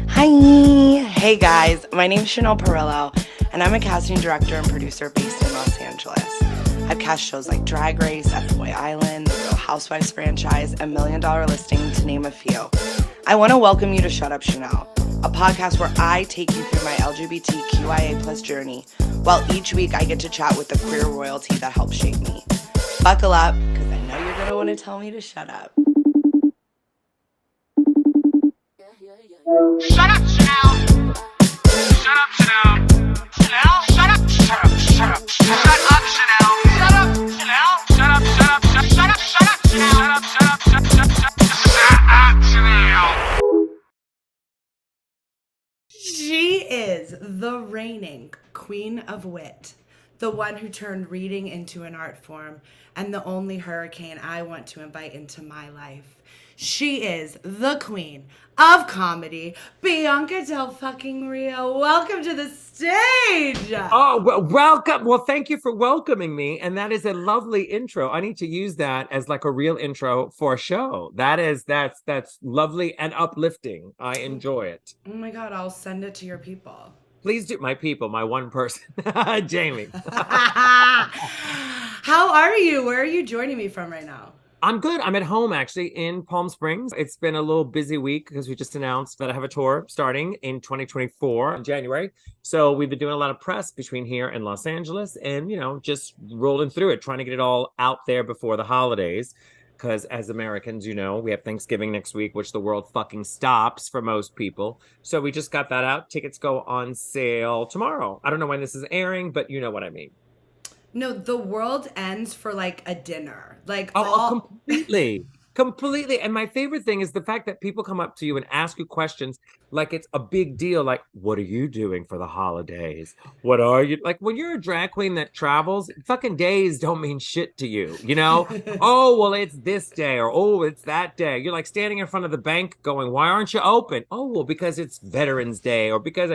Hi! Hey guys, my name is Chanel Perrillo, and I'm a casting director and producer based in Los Angeles. I've cast shows like Drag Race, F-Boy Island, the Real Housewives franchise, and Million Dollar Listing, to name a few. I want to welcome you to Shut Up Chanel, a podcast where I take you through my LGBTQIA+ journey, while each week I get to chat with the queer royalty that helped shape me. Buckle up, because I know you're going to want to tell me to shut up. Shut up, Chanel! Shut up, Chanel! Chanel, shut up! Shut up, shut up! Shut up, Chanel! Shut up, Chanel! Shut up, shut up, shut up, shut up, Chanel! Shut up, shut up, shut up, Chanel! She is the reigning queen of wit, the one who turned reading into an art form, and the only hurricane I want to invite into my life. She is the queen of comedy, Bianca Del fucking Rio. Welcome to the stage. Oh, well, welcome. Well, thank you for welcoming me. And that is a lovely intro. I need to use that as like a real intro for a show. That's lovely and uplifting. I enjoy it. Oh my God, I'll send it to your people. Please do. My people, my one person, Jamie. How are you? Where are you joining me from right now? I'm good. I'm at home actually in Palm Springs. It's been a little busy week because we just announced that I have a tour starting in 2024 in January. So we've been doing a lot of press between here and Los Angeles and, just rolling through it, trying to get it all out there before the holidays. Because as Americans, we have Thanksgiving next week, which the world fucking stops for most people. So we just got that out. Tickets go on sale tomorrow. I don't know when this is airing, but you know what I mean. No, the world ends for like a dinner. Completely. And my favorite thing is the fact that people come up to you and ask you questions like it's a big deal. Like, what are you doing for the holidays? What are you like when you're a drag queen that travels? Fucking days don't mean shit to you, Oh, well, it's this day or oh, it's that day. You're like standing in front of the bank going, why aren't you open? Oh, well, because it's Veterans Day or because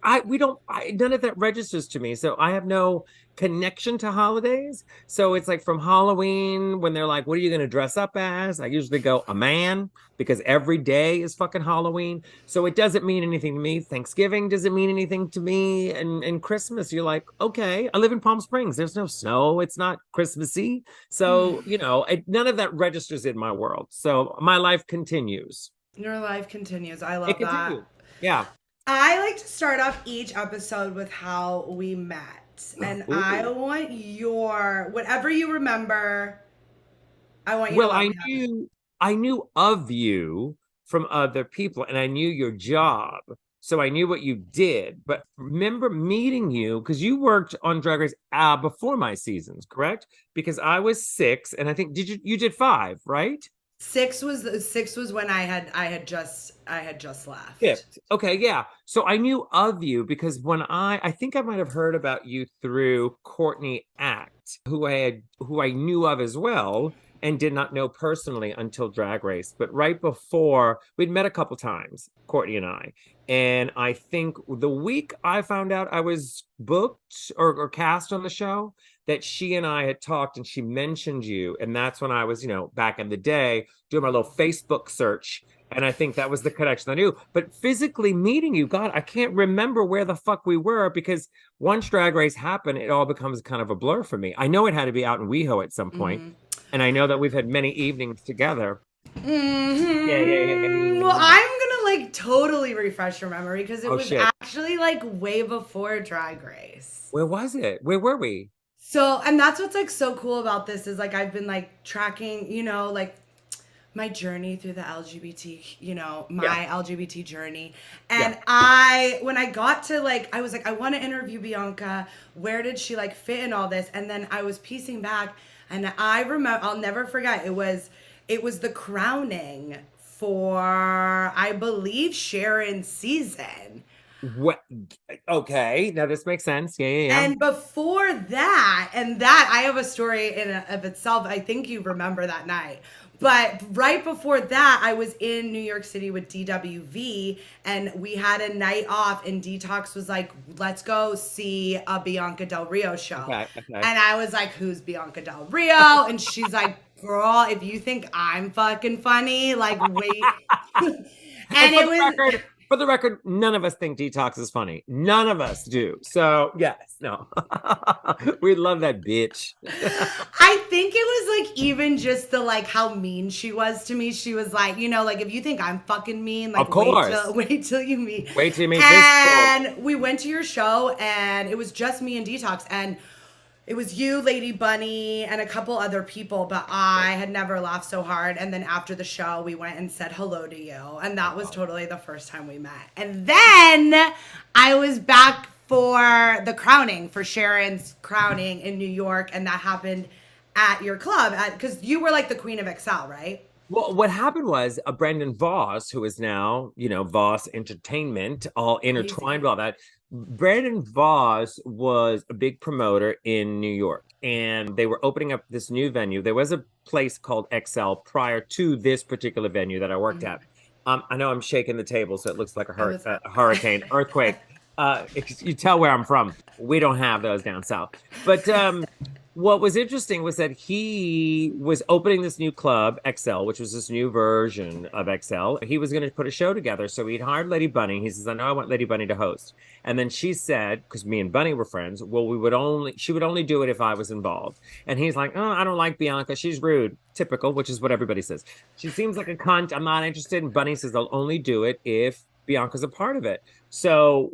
none of that registers to me. So I have no connection to holidays. So it's like from Halloween when they're like, what are you going to dress up as? I usually go a man because every day is fucking Halloween. So it doesn't mean anything to me. Thanksgiving doesn't mean anything to me. And Christmas, you're like, okay, I live in Palm Springs. There's no snow. It's not Christmassy. So, none of that registers in my world. So my life continues. Your life continues. I love that. Yeah. I like to start off each episode with how we met. And Ooh. I want whatever you remember, I want you well, to I knew of you from other people and I knew your job. So I knew what you did. But remember meeting you because you worked on Drag Race before my seasons, correct? Because I was 6 and I think you did 5, right? 6 was when I had just left. Yeah. Okay, yeah. So I knew of you because when I think I might have heard about you through Courtney Act, who I knew of as well and did not know personally until Drag Race. But right before we'd met a couple times, Courtney and I. And I think the week I found out I was booked or cast on the show, that she and I had talked and she mentioned you. And that's when I was, back in the day doing my little Facebook search. And I think that was the connection I knew. But physically meeting you, God, I can't remember where the fuck we were because once Drag Race happened, it all becomes kind of a blur for me. I know it had to be out in WeHo at some point. Mm-hmm. And I know that we've had many evenings together. Mm-hmm. Yeah. Well, I'm gonna totally refresh your memory because it was actually way before Drag Race. Where was it? Where were we? So, and that's what's so cool about this is I've been tracking, my journey through the LGBT, LGBT journey. And when I got to I was I want to interview Bianca. Where did she fit in all this? And then I was piecing back and I remember, I'll never forget, it was the crowning for, I believe, Sharon's season. What? Okay, now this makes sense. Yeah. And before that, I have a story in of itself. I think you remember that night. But right before that, I was in New York City with DWV, and we had a night off, and Detox was like, let's go see a Bianca Del Rio show. Okay. And I was like, who's Bianca Del Rio? And she's like, girl, if you think I'm fucking funny, wait. And it was... For the record, none of us think Detox is funny. None of us do. So yes, no. We love that bitch. I think it was like even just the like how mean she was to me. She was like, like if you think I'm fucking mean, like Of course. wait till you meet. Wait till you meet this bull. And we went to your show and it was just me and Detox and it was you, Lady Bunny, and a couple other people, but I had never laughed so hard. And then after the show, we went and said hello to you. And that was totally the first time we met. And then I was back for the crowning, for Sharon's crowning in New York. And that happened at your club, because you were like the queen of Excel, right? Well, what happened was Brandon Voss, who is now, Voss Entertainment, all intertwined with all that. Brandon Voss was a big promoter in New York, and they were opening up this new venue. There was a place called XL prior to this particular venue that I worked at. I know I'm shaking the table, so it looks like a hurricane, earthquake. You tell where I'm from. We don't have those down south. But what was interesting was that he was opening this new club, XL, which was this new version of XL. He was going to put a show together. So he'd hired Lady Bunny. He says, I know I want Lady Bunny to host. And then she said, because me and Bunny were friends, well, she would only do it if I was involved. And he's like, oh, I don't like Bianca. She's rude. Typical, which is what everybody says. She seems like a cunt. I'm not interested. And Bunny says, I'll only do it if Bianca's a part of it. So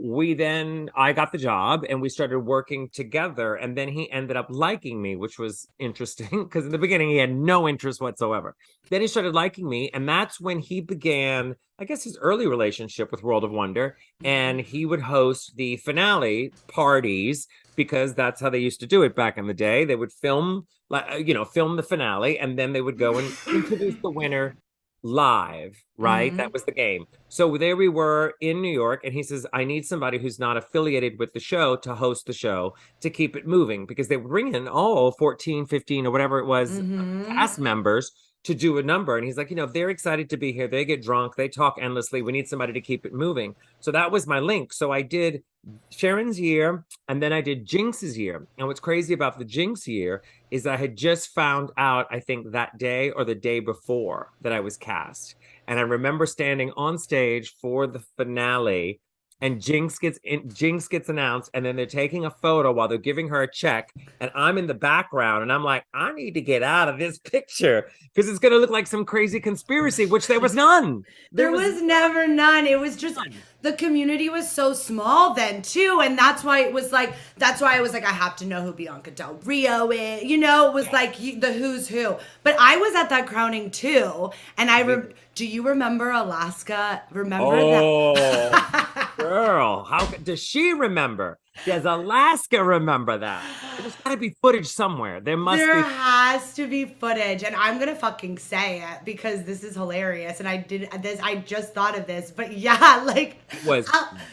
I got the job and we started working together. And then he ended up liking me, which was interesting because in the beginning he had no interest whatsoever. Then he started liking me. And that's when he began, I guess, his early relationship with World of Wonder. And he would host the finale parties because that's how they used to do it back in the day. They would film the finale and then they would go and introduce the winner live, right? That was the game. So there we were in New York, and he says, I need somebody who's not affiliated with the show to host the show to keep it moving, because they would bring in all 14, 15 or whatever it was cast members to do a number. And he's like, they're excited to be here. They get drunk. They talk endlessly. We need somebody to keep it moving. So that was my link. So I did Sharon's year, and then I did Jinx's year. And what's crazy about the Jinx year is I had just found out, I think that day or the day before, that I was cast. And I remember standing on stage for the finale, and Jinx gets announced, and then they're taking a photo while they're giving her a check, and I'm in the background, and I'm like, I need to get out of this picture because it's going to look like some crazy conspiracy, which there was none. There was never none. It was just the community was so small then too, and that's why I was like, I have to know who Bianca Del Rio is. It was like the who's who. But I was at that crowning too, and do you remember Alaska? Remember that? Girl, how does she remember? Does Alaska remember that? There's got to be footage somewhere. There has to be footage, and I'm gonna fucking say it because this is hilarious. And I just thought of this, but yeah, like it was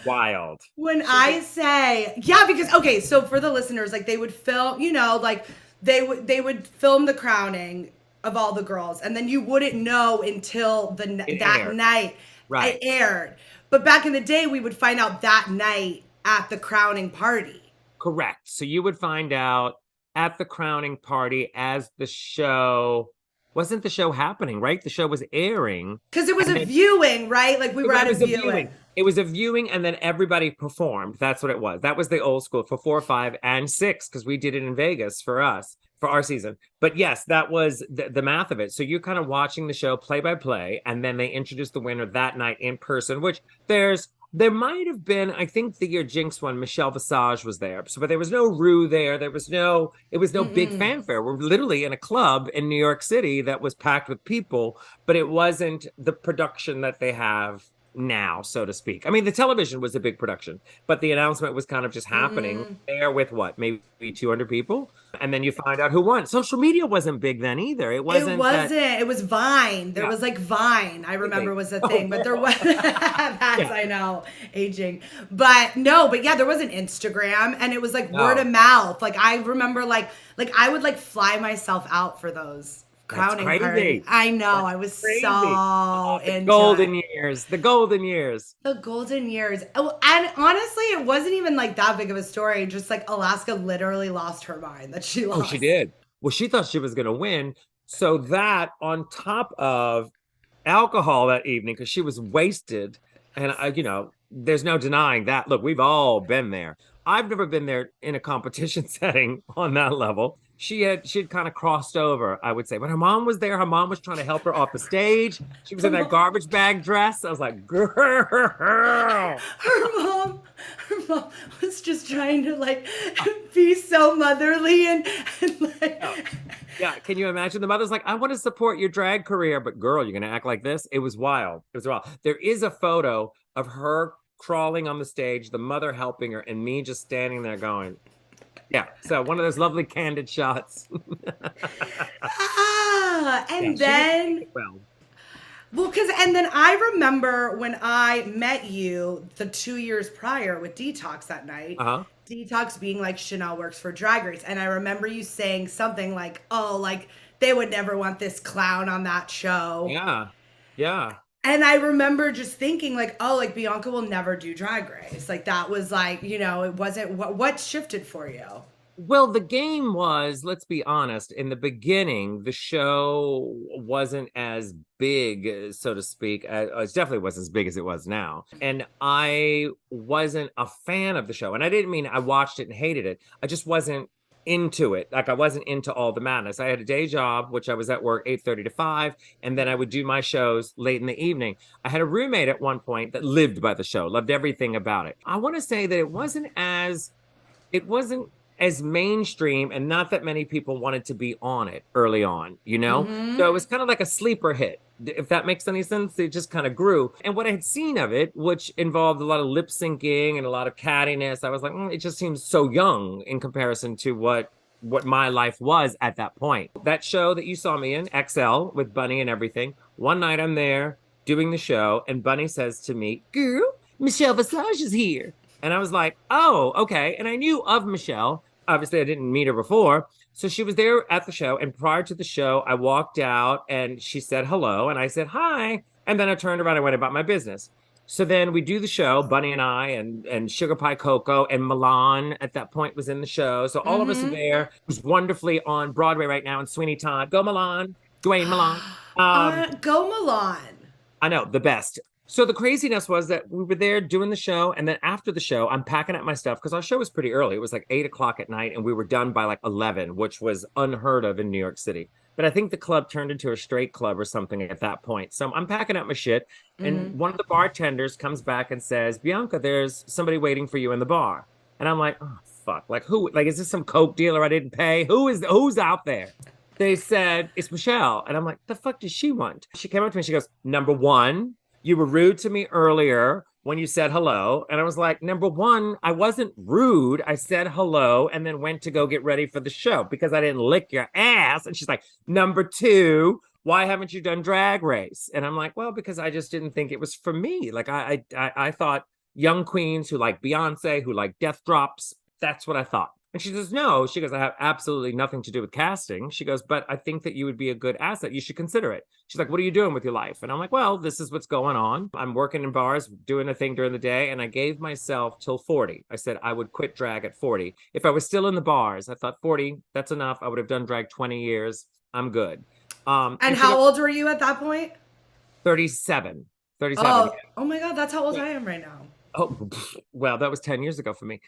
wild. When I say because so for the listeners, like they would film, like they would film the crowning of all the girls, and then you wouldn't know until that night it aired. But back in the day, we would find out that night at the crowning party. Correct. So you would find out at the crowning party as the show wasn't the show happening, right? The show was airing. Because it was a viewing, right? Like we were at a viewing. It was a viewing, and then everybody performed. That's what it was. That was the old school for 4, 5, and 6, because we did it in Vegas for our season. But yes, that was the math of it. So you're kind of watching the show play by play, and then they introduced the winner that night in person, which there might have been, I think the year Jinx won, Michelle Visage was there. So, but there was no Rue there. It was no big fanfare. We're literally in a club in New York City that was packed with people, but it wasn't the production that they have now, so to speak. I mean, the television was a big production, but the announcement was kind of just happening there with maybe 200 people. And then you find out who won. Social media wasn't big then either. It wasn't. It was Vine. There was like Vine, I remember was a thing, but there was, I know, aging. But there was an Instagram, and it was like word of mouth. Like I remember like I would like fly myself out for those crowning party. I know. I was so into the golden years. The golden years. Oh, and honestly, it wasn't even like that big of a story. Just like Alaska literally lost her mind that she lost. Oh, she did. Well, she thought she was going to win. So that on top of alcohol that evening, because she was wasted, And there's no denying that. Look, we've all been there. I've never been there in a competition setting on that level. She had kind of crossed over, I would say. When her mom was there, her mom was trying to help her off the stage. She was Her in that mom, garbage bag dress. I was like, girl. her mom, her mom was just trying to like be so motherly and like. Yeah. Yeah, can you imagine? The mother's like, I want to support your drag career, but girl, you're gonna act like this? It was wild. It was wild. There is a photo of her crawling on the stage, the mother helping her, and me just standing there going, yeah. So one of those lovely candid shots. Yeah, And she didn't take then it well. well, because and then I remember when I met you the 2 years prior with Detox that night. Uh-huh. Detox being like Chanel works for Drag Race, and I remember you saying something like, "Oh, like they would never want this clown on that show." Yeah. Yeah. And I remember just thinking like, "Oh, like Bianca will never do Drag Race." Like that was like, it wasn't what shifted for you. Well, the game was, let's be honest, in the beginning, the show wasn't as big, so to speak. It definitely wasn't as big as it was now. And I wasn't a fan of the show. And I didn't mean I watched it and hated it. I just wasn't into it. Like I wasn't into all the madness. I had a day job, which I was at work 8:30 to 5, and then I would do my shows late in the evening. I had a roommate at one point that lived by the show, loved everything about it. I want to say that it wasn't as mainstream and not that many people wanted to be on it early on, So it was kind of like a sleeper hit, if that makes any sense. It just kind of grew. And what I had seen of it, which involved a lot of lip syncing and a lot of cattiness, I was like, it just seems so young in comparison to what my life was at that point. That show that you saw me in, XL, with Bunny and everything, one night I'm there doing the show, and Bunny says to me, girl, Michelle Visage is here. And I was like, oh, okay. And I knew of Michelle. Obviously, I didn't meet her before. So she was there at the show. And prior to the show, I walked out and she said hello. And I said, hi. And then I turned around and went about my business. So then we do the show, Bunny and I, and Sugar Pie Coco, and Milan at that point was in the show. So all of us are there. It was wonderfully on Broadway right now in Sweeney Todd. Go Milan. Dwayne Milan. Go Milan. I know, the best. So the craziness was that we were there doing the show, and then after the show, I'm packing up my stuff because our show was pretty early. It was like 8 o'clock at night, and we were done by like 11, which was unheard of in New York City. But I think the club turned into a straight club or something at that point. So I'm packing up my shit, and one of the bartenders comes back and says, Bianca, there's somebody waiting for you in the bar. And I'm like, oh, fuck. Like, who? Like, is this some Coke dealer I didn't pay? Who's out there? They said, it's Michelle. And I'm like, the fuck does she want? She came up to me, she goes, number one, you were rude to me earlier when you said hello. And I was like, number one, I wasn't rude. I said hello and then went to go get ready for the show because I didn't lick your ass. And she's like, number two, why haven't you done Drag Race? And I'm like, well, because I just didn't think it was for me. Like I thought young queens who like Beyonce, who like death drops, that's what I thought. And she says, no. She goes, I have absolutely nothing to do with casting. She goes, but I think that you would be a good asset. You should consider it. She's like, what are you doing with your life? And I'm like, well, this is what's going on. I'm working in bars, doing a thing during the day. And I gave myself till 40. I said I would quit drag at 40. If I was still in the bars, I thought 40, that's enough. I would have done drag 20 years. I'm good. And how old were you at that point? 37. 37. Oh, yeah. Oh my God, that's how old I am right now. Oh, well, that was 10 years ago for me.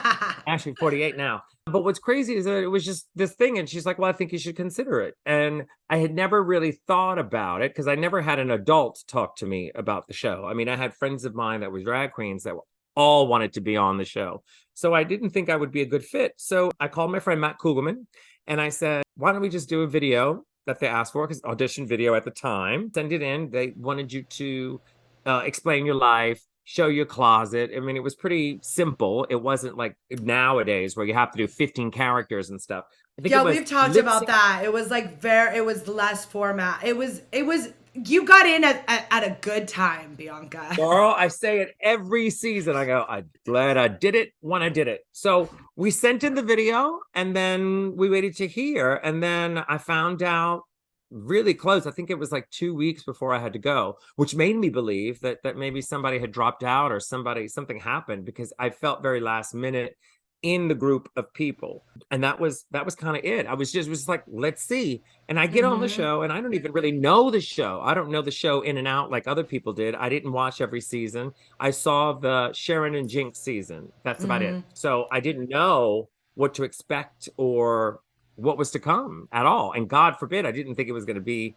Actually, 48 now. But what's crazy is that it was just this thing. And she's like, well, I think you should consider it. And I had never really thought about it because I never had an adult talk to me about the show. I mean, I had friends of mine that were drag queens that all wanted to be on the show. So I didn't think I would be a good fit. So I called my friend Matt Kugelman and I said, why don't we just do a video that they asked for? Because audition video at the time, send it in. They wanted you to explain your life, show your closet. I mean, it was pretty simple. It wasn't like nowadays where you have to do 15 characters and stuff. Yeah, we've talked about that. It was like it was less format. It was, you got in at a good time, Bianca. Girl, I say it every season. I go, I'm glad I did it when I did it. So we sent in the video and then we waited to hear. And then I found out really close. I think it was like 2 weeks before I had to go, which made me believe that maybe somebody had dropped out or something happened because I felt very last minute in the group of people. And that was kind of it. I was like, let's see. And I get on the show and I don't even really know the show. I don't know the show in and out like other people did. I didn't watch every season. I saw the Sharon and Jinx season. That's about it. So I didn't know what to expect or what was to come at all. And God forbid, I didn't think it was going to be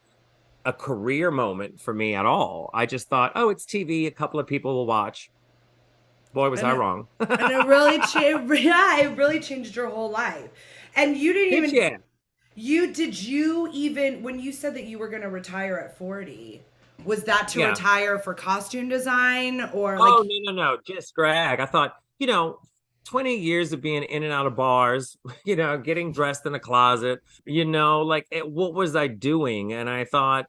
a career moment for me at all. I just thought, oh, it's TV. A couple of people will watch. Boy, was I wrong. And it really changed. Yeah, it really changed your whole life. And you didn't even. Yeah. Did you even when you said that you were going to retire at 40? Was that to Yeah. retire for costume design or like? Oh, no. Just drag. I thought, 20 years of being in and out of bars, getting dressed in a closet, what was I doing? And I thought,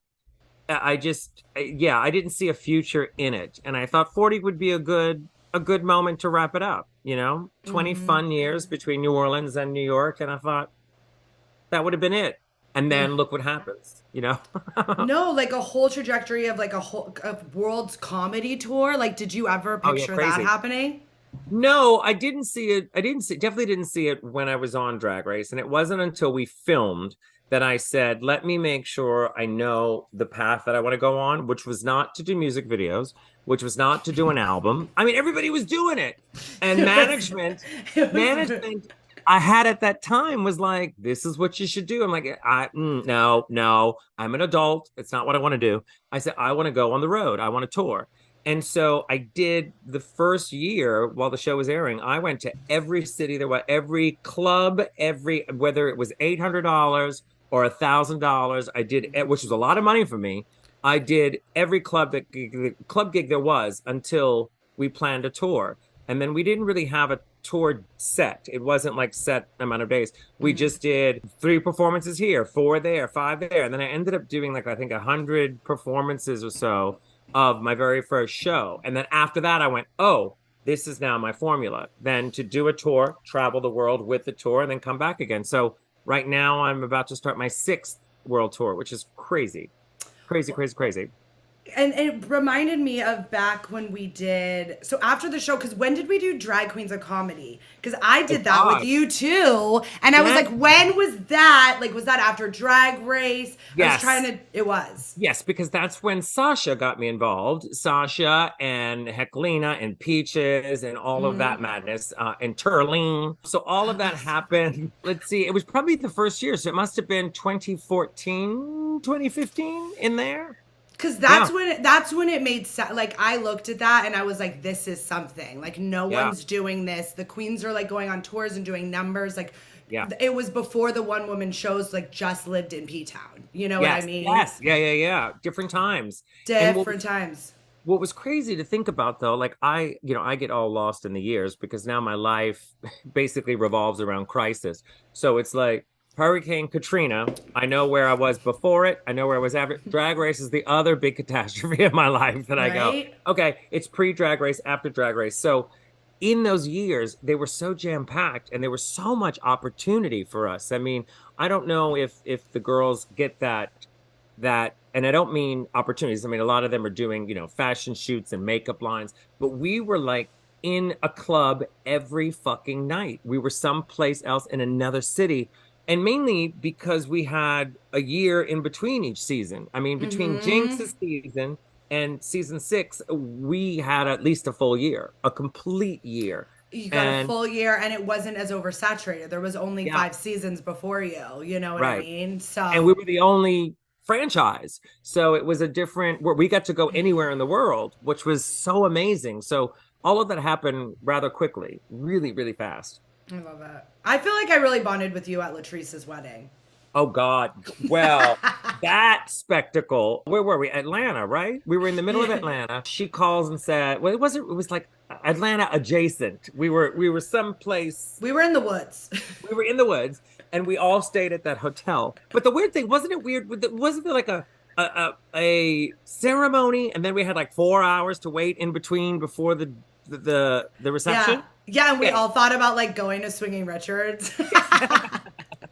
I didn't see a future in it. And I thought 40 would be a good moment to wrap it up, 20 fun years between New Orleans and New York. And I thought that would have been it. And then look what happens, No, like a whole trajectory of like a world's comedy tour. Like, did you ever picture that crazy. happening? No, I didn't see it. Definitely didn't see it when I was on Drag Race. And it wasn't until we filmed that I said, let me make sure I know the path that I want to go on, which was not to do music videos, which was not to do an album. I mean, everybody was doing it. And management I had at that time was like, this is what you should do. I'm like, no, I'm an adult. It's not what I want to do. I said, I want to go on the road. I want to tour. And so I did the first year while the show was airing. I went to every city there was, every club, whether it was $800 or $1,000. I did, which was a lot of money for me. I did every club gig there was until we planned a tour. And then we didn't really have a tour set. It wasn't like set amount of days. We just did 3 performances here, 4 there, 5 there. And then I ended up doing I think 100 performances or so of my very first show. And then after that, I went, oh, this is now my formula. Then to do a tour, travel the world with the tour, and then come back again. So right now I'm about to start my 6th world tour, which is crazy. Crazy. And it reminded me of back when we did, so after the show, because when did we do Drag Queens of Comedy? Because I did that with you too. And I was like, when was that? Like, was that after Drag Race? Yes. It was. Yes, because that's when Sasha got me involved. Sasha and Heclina and Peaches and all of that madness and Turleen. So all of that happened. Let's see, it was probably the first year. So it must have been 2014, 2015 in there. Because that's when it made sense. Like, I looked at that and I was like, this is something. Like, no one's doing this. The queens are like going on tours and doing numbers. Like, it was before the one woman shows like just lived in P-Town. You know what I mean? Yes. Yeah. Different times. Times. What was crazy to think about though, like I get all lost in the years because now my life basically revolves around crisis. So it's like, Hurricane Katrina, I know where I was before it. I know where I was after. Drag Race is the other big catastrophe of my life that I go, okay, it's pre-Drag Race, after Drag Race. So in those years, they were so jam-packed and there was so much opportunity for us. I mean, I don't know if the girls get that, and I don't mean opportunities. I mean, a lot of them are doing, fashion shoots and makeup lines, but we were like in a club every fucking night. We were someplace else in another city. And mainly because we had a year in between each season. I mean, between Jinx's season and season 6, we had at least a full year, a complete year. You got a full year, and it wasn't as oversaturated. There was only 5 seasons before you. You know what I mean? So, and we were the only franchise. So it was a different, where we got to go anywhere in the world, which was so amazing. So all of that happened rather quickly, really, really fast. I love that. I feel like I really bonded with you at Latrice's wedding. Oh, God. Well, that spectacle. Where were we? Atlanta, right? We were in the middle of Atlanta. She calls and said, well, it was like Atlanta adjacent. We were someplace. We were in the woods. We were in the woods, and we all stayed at that hotel. But the weird thing, wasn't it weird? Wasn't there like a ceremony, and then we had like 4 hours to wait in between before the reception? Yeah, and we all thought about like going to Swinging Richards.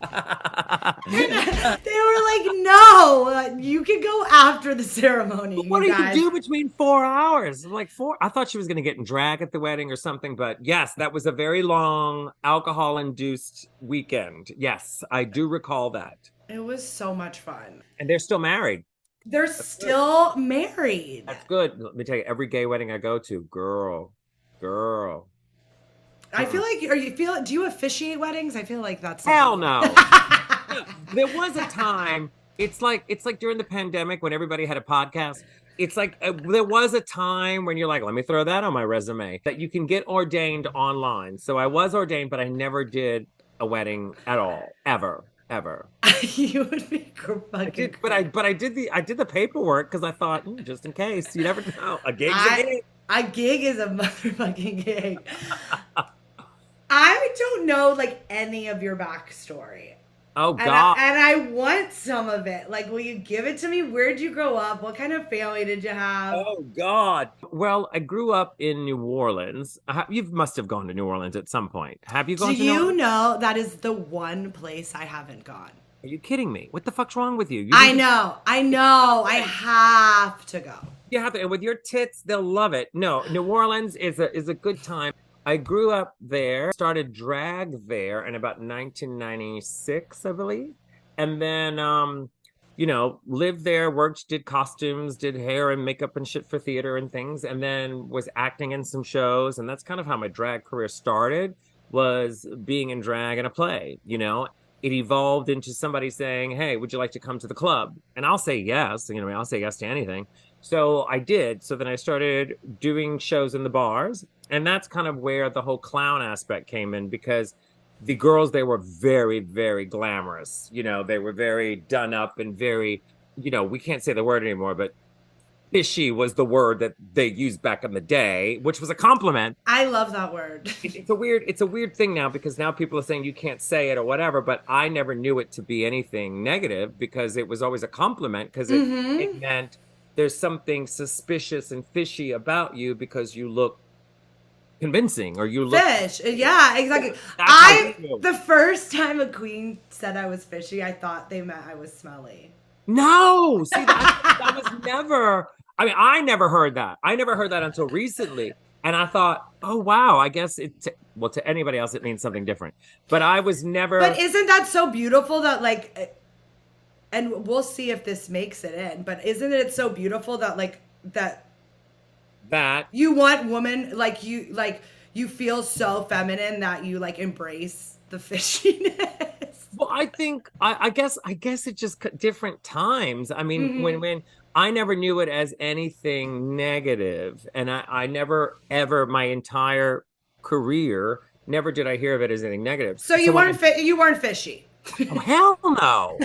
And they were like, no, you can go after the ceremony, What you do you guys. do between 4 hours? I'm like, four. I thought she was going to get in drag at the wedding or something, but yes, that was a very long alcohol-induced weekend. Yes, I do recall that. It was so much fun. And they're still married. They're That's good. still married. That's good. Let me tell you, every gay wedding I go to, girl. I feel like, do you officiate weddings? I feel like that's Hell something. no. There was a time. It's like during the pandemic when everybody had a podcast. It's like there was a time when you're like, let me throw that on my resume that you can get ordained online. So I was ordained, but I never did a wedding at all, ever. You would be I fucking did, but I did the paperwork because I thought, just in case, you never know. A gig's a gig. A gig is a motherfucking gig. I don't know like any of your backstory. Oh And God. I want some of it. Like, will you give it to me? Where'd you grow up? What kind of family did you have? Oh God. Well, I grew up in New Orleans. You must have gone to New Orleans at some point. Have you gone Do to New you Orleans? know that is the one place I haven't gone? Are you kidding me? What the fuck's wrong with you? I know. I have to go. You have to, and with your tits, they'll love it. No, New Orleans is a good time. I grew up there, started drag there in about 1996, I believe. And then lived there, worked, did costumes, did hair and makeup and shit for theater and things, and then was acting in some shows. And that's kind of how my drag career started, was being in drag in a play. It evolved into somebody saying, "Hey, would you like to come to the club?" And I'll say yes. I'll say yes to anything. So I did. So then I started doing shows in the bars. And that's kind of where the whole clown aspect came in, because the girls, they were very, very glamorous. They were very done up and very, we can't say the word anymore, but fishy was the word that they used back in the day, which was a compliment. I love that word. It's a weird thing now, because now people are saying you can't say it or whatever, but I never knew it to be anything negative, because it was always a compliment, because it meant there's something suspicious and fishy about you because you look convincing, or you look Fish. Yeah, exactly. That's how we feel. The first time a queen said I was fishy, I thought they meant I was smelly. No, see, that was never. I mean, I never heard that. I never heard that until recently, and I thought, oh wow, I guess to anybody else it means something different. But I was never. But isn't that so beautiful that like, and we'll see if this makes it in. But isn't it so beautiful that like that you want woman like you feel so feminine that you like embrace the fishiness. Well, I think I guess it's just different times. I mean, when I never knew it as anything negative, and I never ever my entire career never did I hear of it as anything negative. So you weren't fishy. Oh, hell no.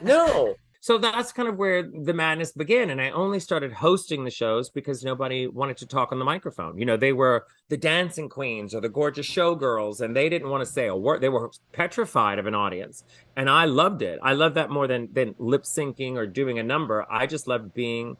No. So that's kind of where the madness began. And I only started hosting the shows because nobody wanted to talk on the microphone. They were the dancing queens or the gorgeous showgirls, and they didn't want to say a word. They were petrified of an audience. And I loved it. I loved that more than lip syncing or doing a number. I just loved being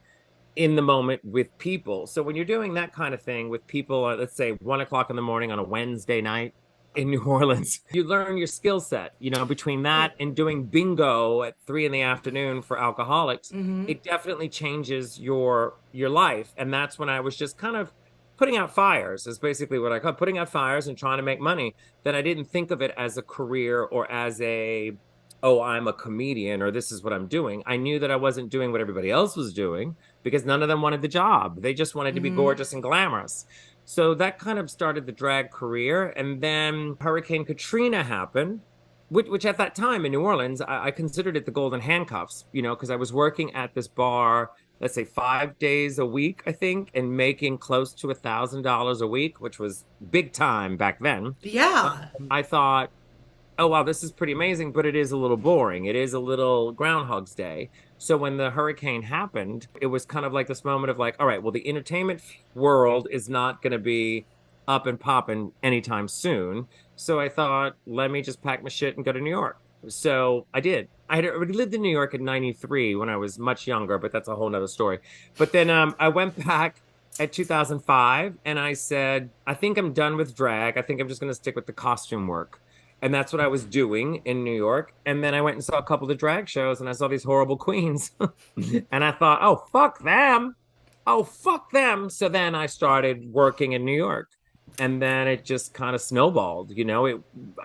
in the moment with people. So when you're doing that kind of thing with people, let's say 1:00 in the morning on a Wednesday night in New Orleans, you learn your skill set, between that and doing bingo at 3 p.m. for alcoholics. It definitely changes your life. And that's when I was just kind of putting out fires, is basically what I call putting out fires and trying to make money. That I didn't think of it as a career or as I'm a comedian or this is what I'm doing. I knew that I wasn't doing what everybody else was doing, because none of them wanted the job. They just wanted to be gorgeous and glamorous. So that kind of started the drag career. And then Hurricane Katrina happened, which at that time in New Orleans, I considered it the golden handcuffs, because I was working at this bar, let's say 5 days a week, I think, and making close to $1,000 a week, which was big time back then. Yeah. I thought, oh, wow, this is pretty amazing, but it is a little boring. It is a little Groundhog's Day. So when the hurricane happened, it was kind of like this moment of like, all right, well, the entertainment world is not going to be up and popping anytime soon. So I thought, let me just pack my shit and go to New York. So I did. I had already lived in New York in 93 when I was much younger, but that's a whole nother story. But then I went back at 2005 and I said, I think I'm done with drag. I think I'm just going to stick with the costume work. And that's what I was doing in New York. And then I went and saw a couple of drag shows and I saw these horrible queens. And I thought, oh, fuck them. Oh, fuck them. So then I started working in New York. And then it just kind of snowballed, you know.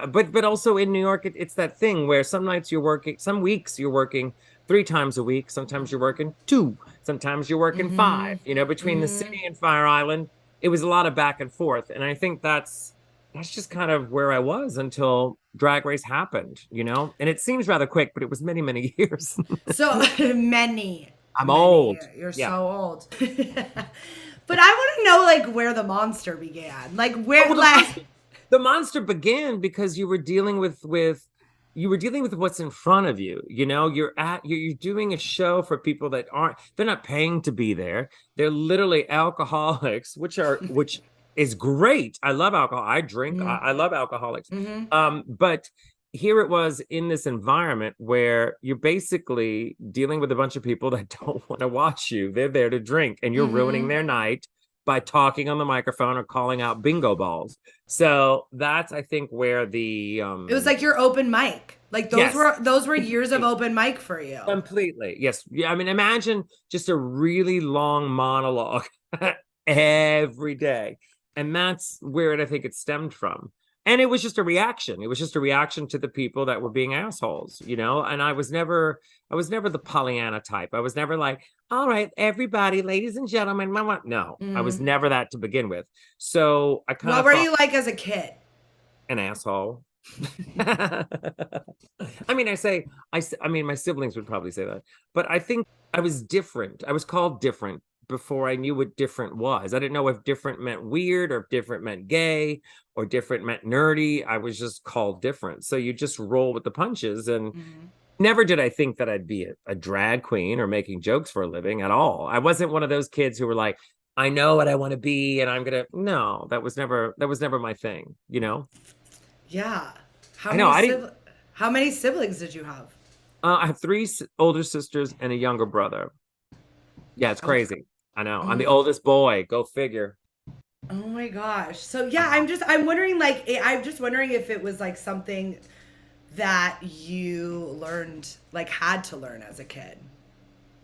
But also in New York, it's that thing where some nights you're working, some weeks you're working 3 times a week, sometimes you're working two, sometimes you're working five, you know, between the city and Fire Island. It was a lot of back and forth. And I think that's just kind of where I was until Drag Race happened, you know? And it seems rather quick, but it was many, many years. So many, I'm many. old. You're Yeah. so old. But I want to know like where the monster began. Like where Oh, like the monster began because you were dealing with you were dealing with what's in front of you. You know, you're doing a show for people that they're not paying to be there. They're literally alcoholics, which is great. I love alcohol. I drink. I love alcoholics. But here it was in this environment where you're basically dealing with a bunch of people that don't want to watch you. They're there to drink, and you're ruining their night by talking on the microphone or calling out bingo balls. So that's, I think, where the it was like your open mic. Like Yes. those were years of open mic for you. Completely. Yes. Yeah. I mean, imagine just a really long monologue every day. And that's where I think it stemmed from. And it was just a reaction. It was just a reaction to the people that were being assholes, you know? And I was never the Pollyanna type. I was never like, all right, everybody, ladies and gentlemen, mama. No, I was never that to begin with. So I kind of What were you like as a kid? an asshole. I mean, I mean, my siblings would probably say that, but I think I was different. I was called different before I knew what different was. I didn't know if different meant weird or if different meant gay or different meant nerdy. I was just called different. So you just roll with the punches. And never did I think that I'd be a drag queen or making jokes for a living at all. I wasn't one of those kids who were like, I know what I want to be and I'm gonna. No, that was never my thing, you know. Yeah. I know. How many siblings did you have? I have three older sisters and a younger brother. Yeah, it's crazy. I know. I'm the oldest boy. Go figure. Oh my gosh. So yeah, I'm wondering like I'm just wondering if it was like something that you learned like had to learn as a kid.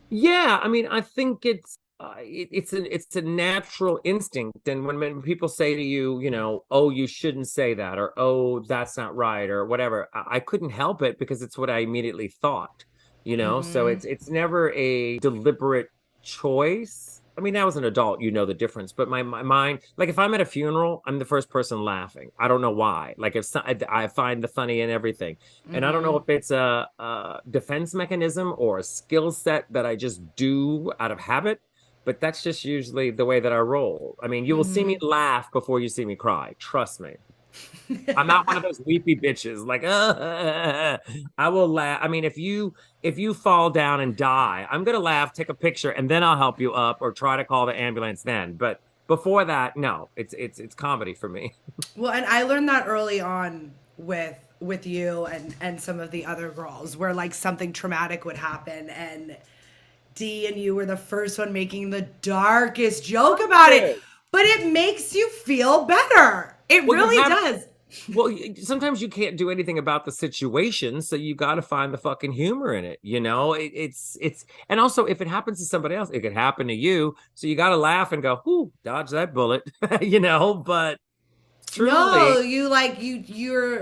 Yeah, I mean, I think it's a natural instinct. And when people say to you, you know, oh, you shouldn't say that, or oh, that's not right, or whatever, I couldn't help it because it's what I immediately thought, you know. So it's never a deliberate choice. I mean, now as an adult, you know the difference. But my mind, like if I'm at a funeral, I'm the first person laughing. I don't know why. Like I find the funny in everything, and I don't know if it's a defense mechanism or a skill set that I just do out of habit. But that's just usually the way that I roll. I mean, you will see me laugh before you see me cry. Trust me. I'm not one of those weepy bitches. Like, I will laugh. I mean, if you fall down and die, I'm gonna laugh, take a picture, and then I'll help you up or try to call the ambulance then. But before that, no, it's comedy for me. Well, and I learned that early on with you and some of the other girls where like something traumatic would happen and D and you were the first one making the darkest joke about it. But it makes you feel better. It really does. Well, sometimes you can't do anything about the situation, so you got to find the fucking humor in it. You know, it's and also if it happens to somebody else, it could happen to you. So you got to laugh and go, "Ooh, dodge that bullet," you know. But truly, No, you're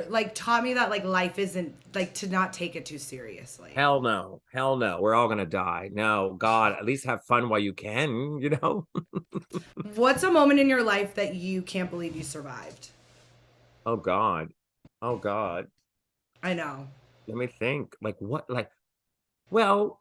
like taught me that like life isn't like to not take it too seriously. hell no, hell no, we're all gonna die. No, God, at least have fun while you can. You know. What's a moment in your life that you can't believe you survived? Oh God, oh God. I know. Let me think. Like what? Like well.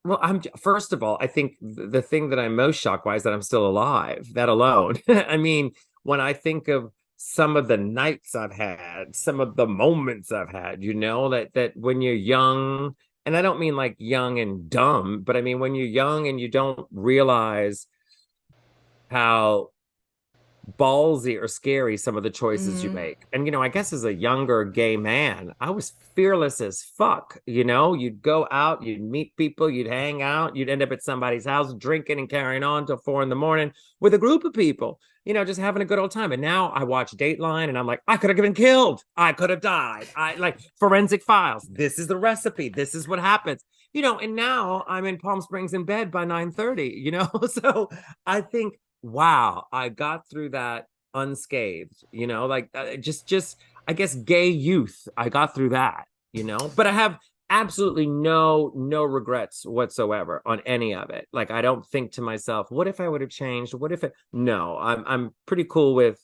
Well, I'm first of all, I think the thing that I'm most shocked by is that I'm still alive. That alone. I mean, when I think of some of the nights I've had, some of the moments I've had, you know, that when you're young, and I don't mean like young and dumb, but I mean when you're young and you don't realize how ballsy or scary some of the choices you make. And, you know, I guess as a younger gay man, I was fearless as fuck. You know, you'd go out, you'd meet people, you'd hang out, you'd end up at somebody's house drinking and carrying on till 4 a.m. with a group of people, you know, just having a good old time. And now I watch Dateline and I'm like, I could have been killed. I could have died. I like Forensic Files. This is the recipe. This is what happens. You know, and now I'm in Palm Springs in bed by 9:30, you know? So I think, wow, I got through that unscathed, you know, like just I guess gay youth. I got through that, you know, but I have absolutely no regrets whatsoever on any of it. Like I don't think to myself, what if I would have changed? What if it no, I'm pretty cool with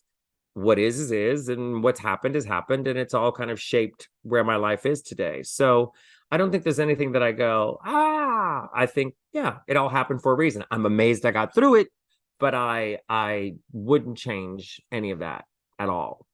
what is and what's happened has happened and it's all kind of shaped where my life is today. So I don't think there's anything that I go, I think, yeah, it all happened for a reason. I'm amazed I got through it, but I wouldn't change any of that at all.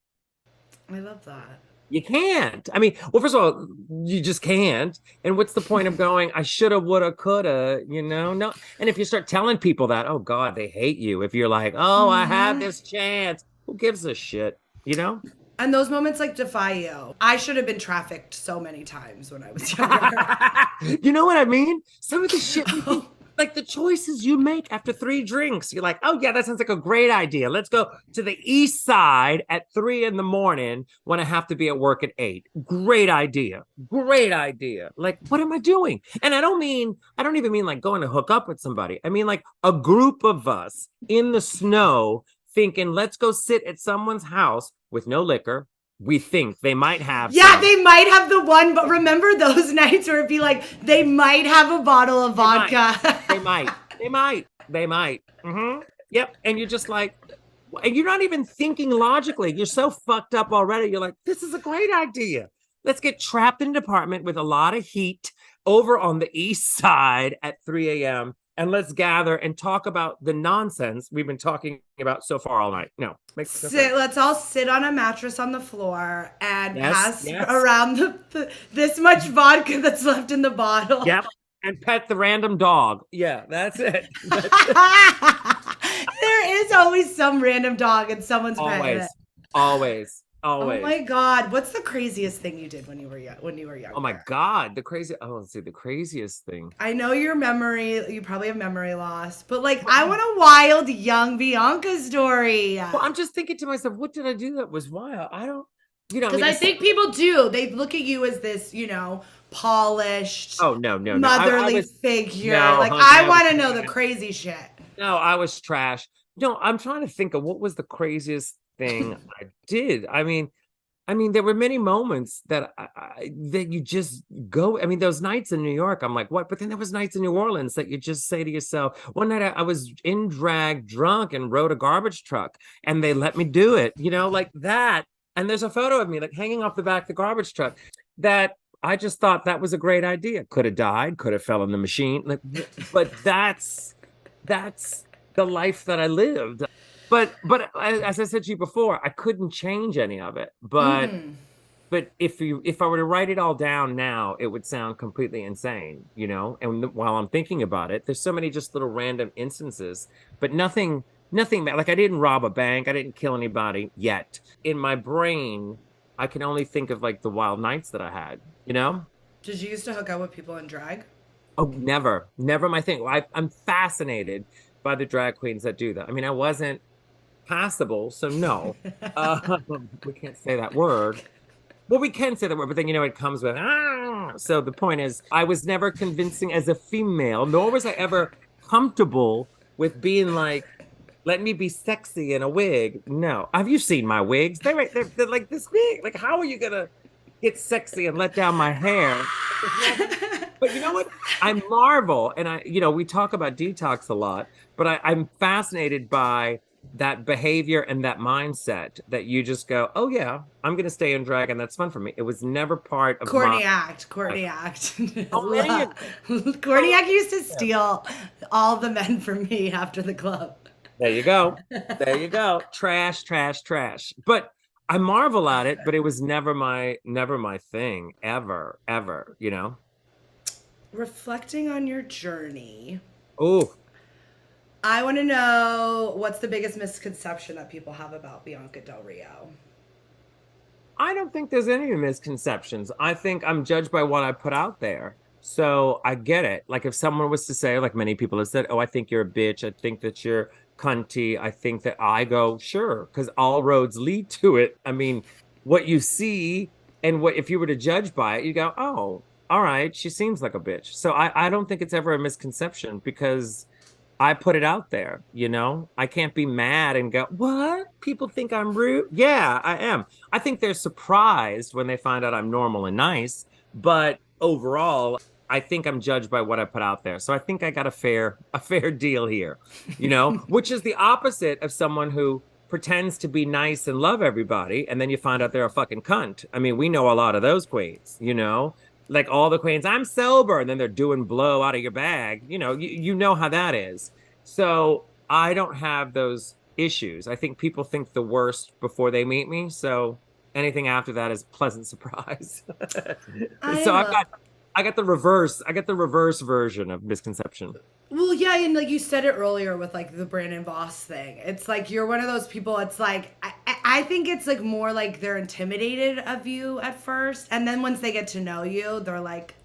I love that. You can't. I mean, well, first of all, you just can't. And what's the point of going, I shoulda, woulda, coulda, you know? No. And if you start telling people that, oh God, they hate you. If you're like, oh, I have this chance, who gives a shit, you know? And those moments like defy you. I should have been trafficked so many times when I was younger. You know what I mean? Some of the shit, like the choices you make after 3 drinks, you're like, oh yeah, that sounds like a great idea. Let's go to the east side at 3 a.m. when I have to be at work at 8. Great idea. Great idea. Like, what am I doing? And I don't even mean like going to hook up with somebody. I mean like a group of us in the snow thinking, let's go sit at someone's house with no liquor. We think they might have They might have the one, but remember those nights where it'd be like, they might have a bottle of vodka. They might. Mm-hmm. Yep. And you're just like, and you're not even thinking logically. You're so fucked up already. You're like, this is a great idea. Let's get trapped in an apartment with a lot of heat over on the east side at 3 a.m. and let's gather and talk about the nonsense we've been talking about so far all night. No, let's all sit on a mattress on the floor and pass around this much vodka that's left in the bottle. Yep. And pet the random dog. Yeah, that's it. There is always some random dog in someone's bed. Always. Oh my God. What's the craziest thing you did when you were younger? Oh my God. Let's see, the craziest thing. I know you probably have memory loss, but like I want a wild young Bianca story. Well, I'm just thinking to myself, what did I do that was wild? I don't, because I think people do. They look at you as this, polished, motherly figure. I want to know the crazy shit. No, I was trash. No, I'm trying to think of what was the craziest thing I did. I mean, there were many moments that that you just go. I mean, those nights in New York, I'm like, what? But then there was nights in New Orleans that you just say to yourself. One night I was in drag, drunk, and rode a garbage truck, and they let me do it. Like that. And there's a photo of me like hanging off the back of the garbage truck that I just thought that was a great idea. Could have died, could have fell in the machine. But that's the life that I lived. But as I said to you before, I couldn't change any of it. But if I were to write it all down now, it would sound completely insane, And while I'm thinking about it, there's so many just little random instances, but nothing. Like I didn't rob a bank, I didn't kill anybody yet. In my brain, I can only think of like the wild nights that I had. Did you used to hook up with people in drag? Oh, never my thing. I'm fascinated by the drag queens that do that. I mean, I wasn't passable, so no. We can't say that word. Well, we can say that word, but then it comes with So the point is, I was never convincing as a female, nor was I ever comfortable with being like, let me be sexy in a wig. No. Have you seen my wigs? They're like this big. Like, how are you gonna get sexy and let down my hair? But you know what? I marvel, and we talk about detox a lot, but I'm fascinated by that behavior and that mindset that you just go, oh yeah, I'm gonna stay in drag and that's fun for me. It was never part of Courtney Act. Courtney Act used to steal all the men from me after the club. There you go. Trash. But I marvel at it, but it was never my thing, ever, Reflecting on your journey. Oh. I want to know what's the biggest misconception that people have about Bianca Del Rio. I don't think there's any misconceptions. I think I'm judged by what I put out there. So I get it. Like if someone was to say, like many people have said, oh, I think you're a bitch. I think that you're cunty. I think that I go, sure, because all roads lead to it. I mean, what you see and what if you were to judge by it, you go, oh, all right, she seems like a bitch. So I don't think it's ever a misconception because I put it out there, you know? I can't be mad and go, what? People think I'm rude? Yeah, I am. I think they're surprised when they find out I'm normal and nice, but overall, I think I'm judged by what I put out there. So I think I got a fair deal here, you know, which is the opposite of someone who pretends to be nice and love everybody, and then you find out they're a fucking cunt. I mean, we know a lot of those queens, you know? Like all the queens, I'm sober, and then they're doing blow out of your bag. You know, you know how that is. So I don't have those issues. I think people think the worst before they meet me. So anything after that is pleasant surprise. I So love. I got the reverse. I got the reverse version of misconception. Well, yeah, and like you said it earlier with like the Brandon Voss thing. It's like you're one of those people. It's like I think it's like more like they're intimidated of you at first, and then once they get to know you, they're like,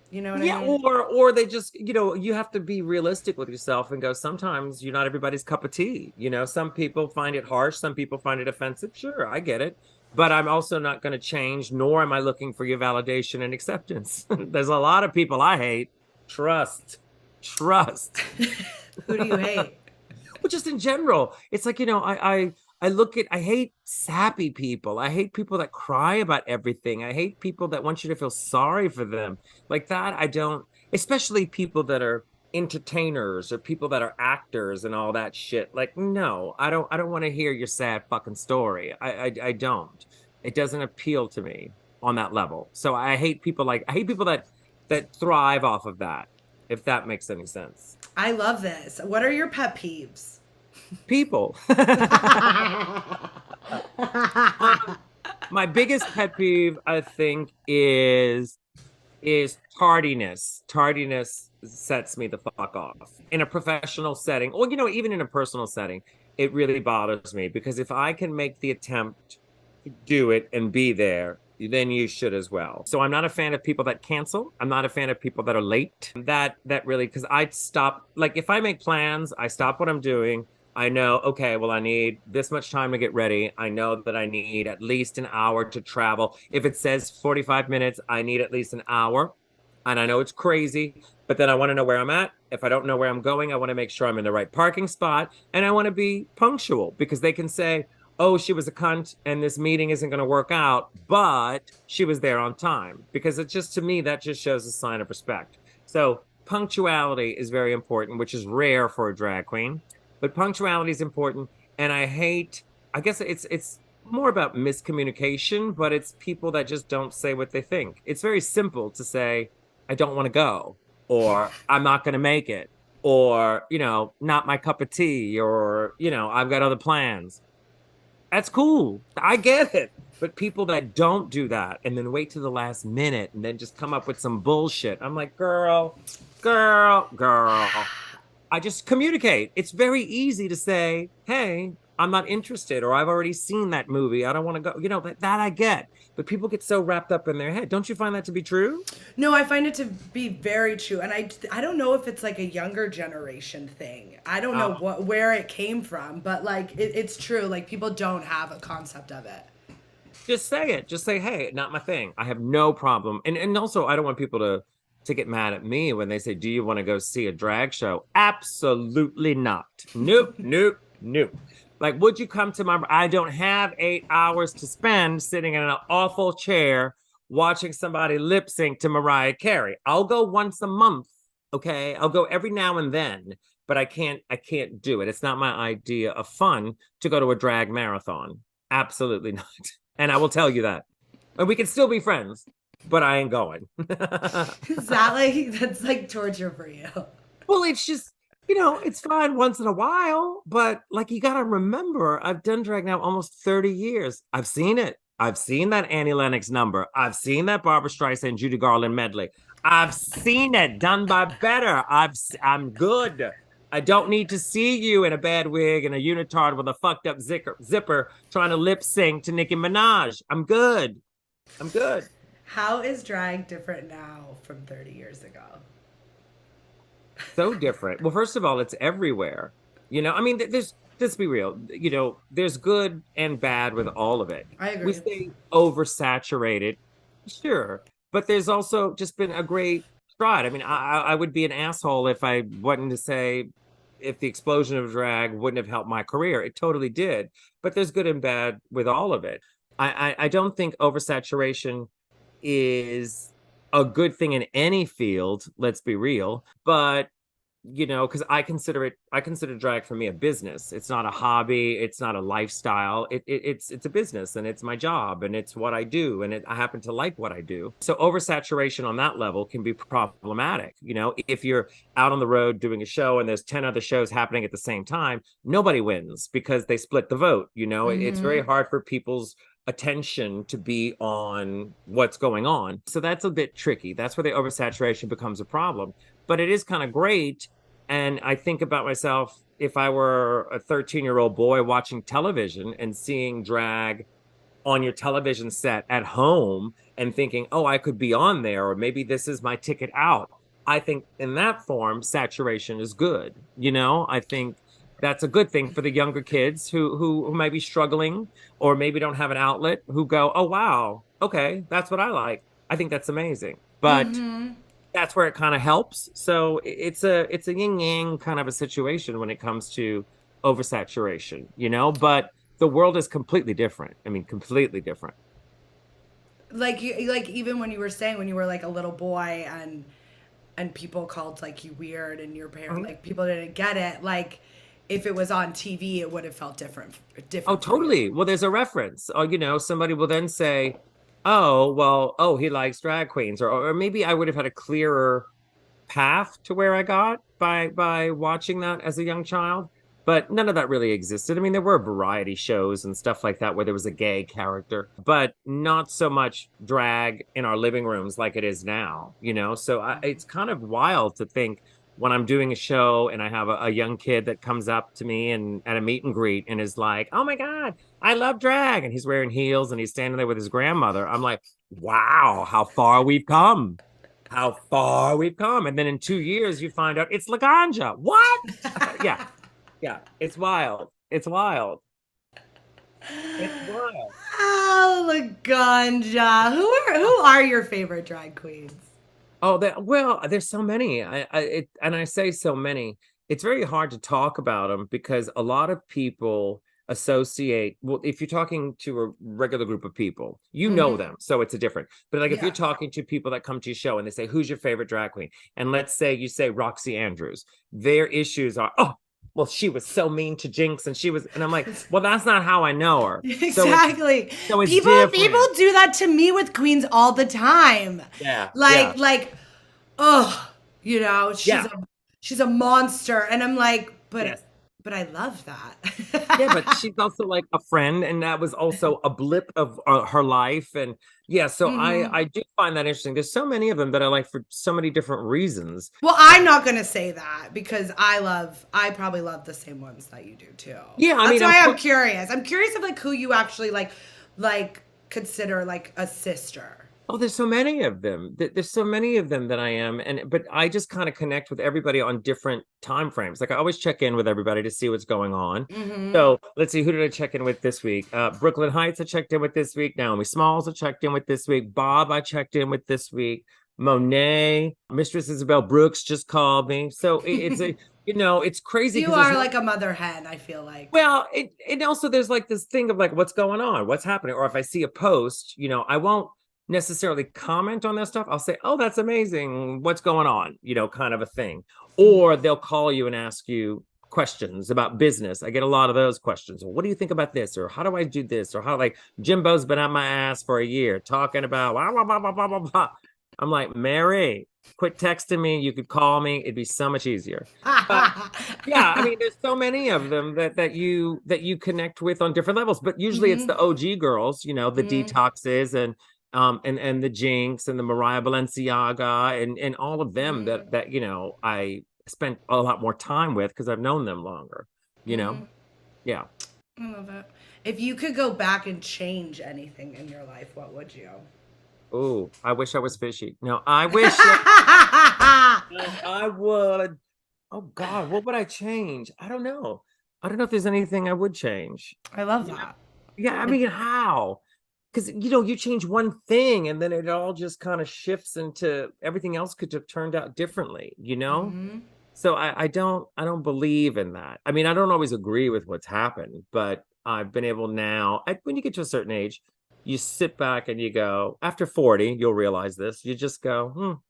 you know what Yeah, I mean? or they just, you know, you have to be realistic with yourself and go, sometimes you're not everybody's cup of tea. You know, some people find it harsh, some people find it offensive. Sure, I get it. But I'm also not going to change, nor am I looking for your validation and acceptance. There's a lot of people I hate. Trust. Trust. Who do you hate? Well, just in general, it's like, you know, I hate sappy people. I hate people that cry about everything. I hate people that want you to feel sorry for them. Like that, I don't, especially people that are entertainers or people that are actors and all that shit. Like, no, I don't want to hear your sad fucking story. I don't. It doesn't appeal to me on that level. So I hate people that thrive off of that, if that makes any sense. I love this. What are your pet peeves? People. My biggest pet peeve, I think, is tardiness. Tardiness sets me the fuck off in a professional setting, or you know, even in a personal setting. It really bothers me because if I can make the attempt to do it and be there, then you should as well. So I'm not a fan of people that cancel. I'm not a fan of people that are late. That really, because I stop, like if I make plans, I stop what I'm doing. I know, okay, well, I need this much time to get ready. I know that I need at least an hour to travel. If it says 45 minutes, I need at least an hour. And I know it's crazy, but then I want to know where I'm at. If I don't know where I'm going, I want to make sure I'm in the right parking spot. And I want to be punctual because they can say, oh, she was a cunt and this meeting isn't going to work out, but she was there on time. Because it just, to me, that just shows a sign of respect. So punctuality is very important, which is rare for a drag queen, but punctuality is important. And I guess it's more about miscommunication, but it's people that just don't say what they think. It's very simple to say, I don't want to go, or I'm not going to make it, or, you know, not my cup of tea, or, you know, I've got other plans. That's cool. I get it. But people that don't do that and then wait to the last minute and then just come up with some bullshit. I'm like, girl. I just communicate. It's very easy to say, hey, I'm not interested, or I've already seen that movie. I don't want to go. You know, that I get. But people get so wrapped up in their head. Don't you find that to be true? No, I find it to be very true, and I don't know if it's like a younger generation thing. I don't know where it came from, but like it's true. Like people don't have a concept of it. Just say it. Just say, hey, not my thing. I have no problem. And also I don't want people to get mad at me when they say, do you want to go see a drag show? Absolutely not. Nope. Like, would you come to I don't have 8 hours to spend sitting in an awful chair watching somebody lip sync to Mariah Carey. I'll go once a month. Okay. I'll go every now and then, but I can't do it. It's not my idea of fun to go to a drag marathon. Absolutely not. And I will tell you that. And we can still be friends, but I ain't going. Is that like that's like torture for you? Well, it's just, you know, it's fine once in a while, but like you got to remember, I've done drag now almost 30 years. I've seen it. I've seen that Annie Lennox number. I've seen that Barbara Streisand, Judy Garland medley. I've seen it done by better. I'm good. I don't need to see you in a bad wig and a unitard with a fucked up zipper trying to lip sync to Nicki Minaj. I'm good. I'm good. How is drag different now from 30 years ago? So different. Well, first of all, it's everywhere. I mean, there's, let's be real, there's good and bad with all of it. I We agree. say oversaturated, sure, but there's also just been a great stride. I mean, I would be an asshole if I wasn't to say if the explosion of drag wouldn't have helped my career. It totally did. But there's good and bad with all of it. I don't think oversaturation is a good thing in any field, let's be real. But because I consider drag for me a business. It's not a hobby, it's not a lifestyle. It's a business, and it's my job, and it's what I do, and I happen to like what I do. So oversaturation on that level can be problematic. If you're out on the road doing a show and there's 10 other shows happening at the same time, nobody wins because they split the vote. It's very hard for people's attention to be on what's going on. So that's a bit tricky. That's where the oversaturation becomes a problem. But it is kind of great. And I think about myself, if I were a 13-year-old boy watching television and seeing drag on your television set at home and thinking, oh, I could be on there, or maybe this is my ticket out. I think in that form, saturation is good. I think that's a good thing for the younger kids who might be struggling or maybe don't have an outlet, who go, oh, wow, okay, that's what I like. I think that's amazing. But that's where it kind of helps. So it's a yin yang kind of a situation when it comes to oversaturation, but the world is completely different. I mean, completely different. Like even when you were saying when you were like a little boy and people called like you weird and your parents like people didn't get it, like if it was on TV it would have felt different. Oh, totally. Well, there's a reference. Oh, somebody will then say, oh, well, oh, he likes drag queens, or maybe I would have had a clearer path to where I got by watching that as a young child. But none of that really existed. I mean, there were variety shows and stuff like that where there was a gay character, but not so much drag in our living rooms like it is now, So it's kind of wild to think when I'm doing a show and I have a young kid that comes up to me and at a meet and greet and is like, oh my God, I love drag. And he's wearing heels and he's standing there with his grandmother. I'm like, wow, how far we've come. How far we've come. And then in 2 years, you find out it's Laganja. What? Yeah. Yeah, it's wild. It's wild. It's wild. Oh, Laganja. Who are your favorite drag queens? Oh, well, there's so many. And I say so many. It's very hard to talk about them because a lot of people associate. Well, if you're talking to a regular group of people, know them, so it's a different. But like if you're talking to people that come to your show and they say, "Who's your favorite drag queen?" and let's say you say Roxy Andrews, their issues are, "Oh, well, she was so mean to Jinx, and I'm like, well, that's not how I know her. Exactly. So it's people different. do that to me with queens all the time. Yeah. Like, oh, she's a monster, and I'm like, but I love that. Yeah, but she's also like a friend, and that was also a blip of her life, and yeah. So I do find that interesting. There's so many of them that I like for so many different reasons. Well, I'm not gonna say that because I probably love the same ones that you do too. Yeah, that's why I'm curious. I'm curious of like who you actually like consider like a sister. Oh, there's so many of them. There's so many of them that I am, but I just kind of connect with everybody on different time frames. Like I always check in with everybody to see what's going on. So let's see, who did I check in with this week? Brooklyn Heights I checked in with this week. Naomi Smalls I checked in with this week. Bob I checked in with this week. Monet, Mistress Isabel Brooks just called me. So it's a it's crazy. You are like a mother hen, I feel like. Well, it also there's like this thing of like what's going on, what's happening, or if I see a post, I won't necessarily comment on that stuff. I'll say, oh, that's amazing, what's going on, kind of a thing. Or they'll call you and ask you questions about business. I get a lot of those questions. Well, what do you think about this? Or how do I do this? Or how, like, Jimbo's been on my ass for a year talking about blah, blah, blah, blah, blah, blah, blah. I'm like, Mary, quit texting me. You could call me. It'd be so much easier. But yeah, I mean, there's so many of them that you connect with on different levels. But usually it's the OG girls, the Detoxes and the Jinx and the Mariah Balenciaga and all of them that I spent a lot more time with because I've known them longer, you know? Yeah. I love it. If you could go back and change anything in your life, what would you? Oh, I wish I was fishy. No, I wish no, I would. Oh God, what would I change? I don't know. I don't know if there's anything I would change. I love that. Yeah, I mean, how? Because you change one thing and then it all just kind of shifts into everything else could have turned out differently, you know? So I don't believe in that. I mean, I don't always agree with what's happened, but I've been able now, when you get to a certain age, you sit back and you go, after 40, you'll realize this. You just go,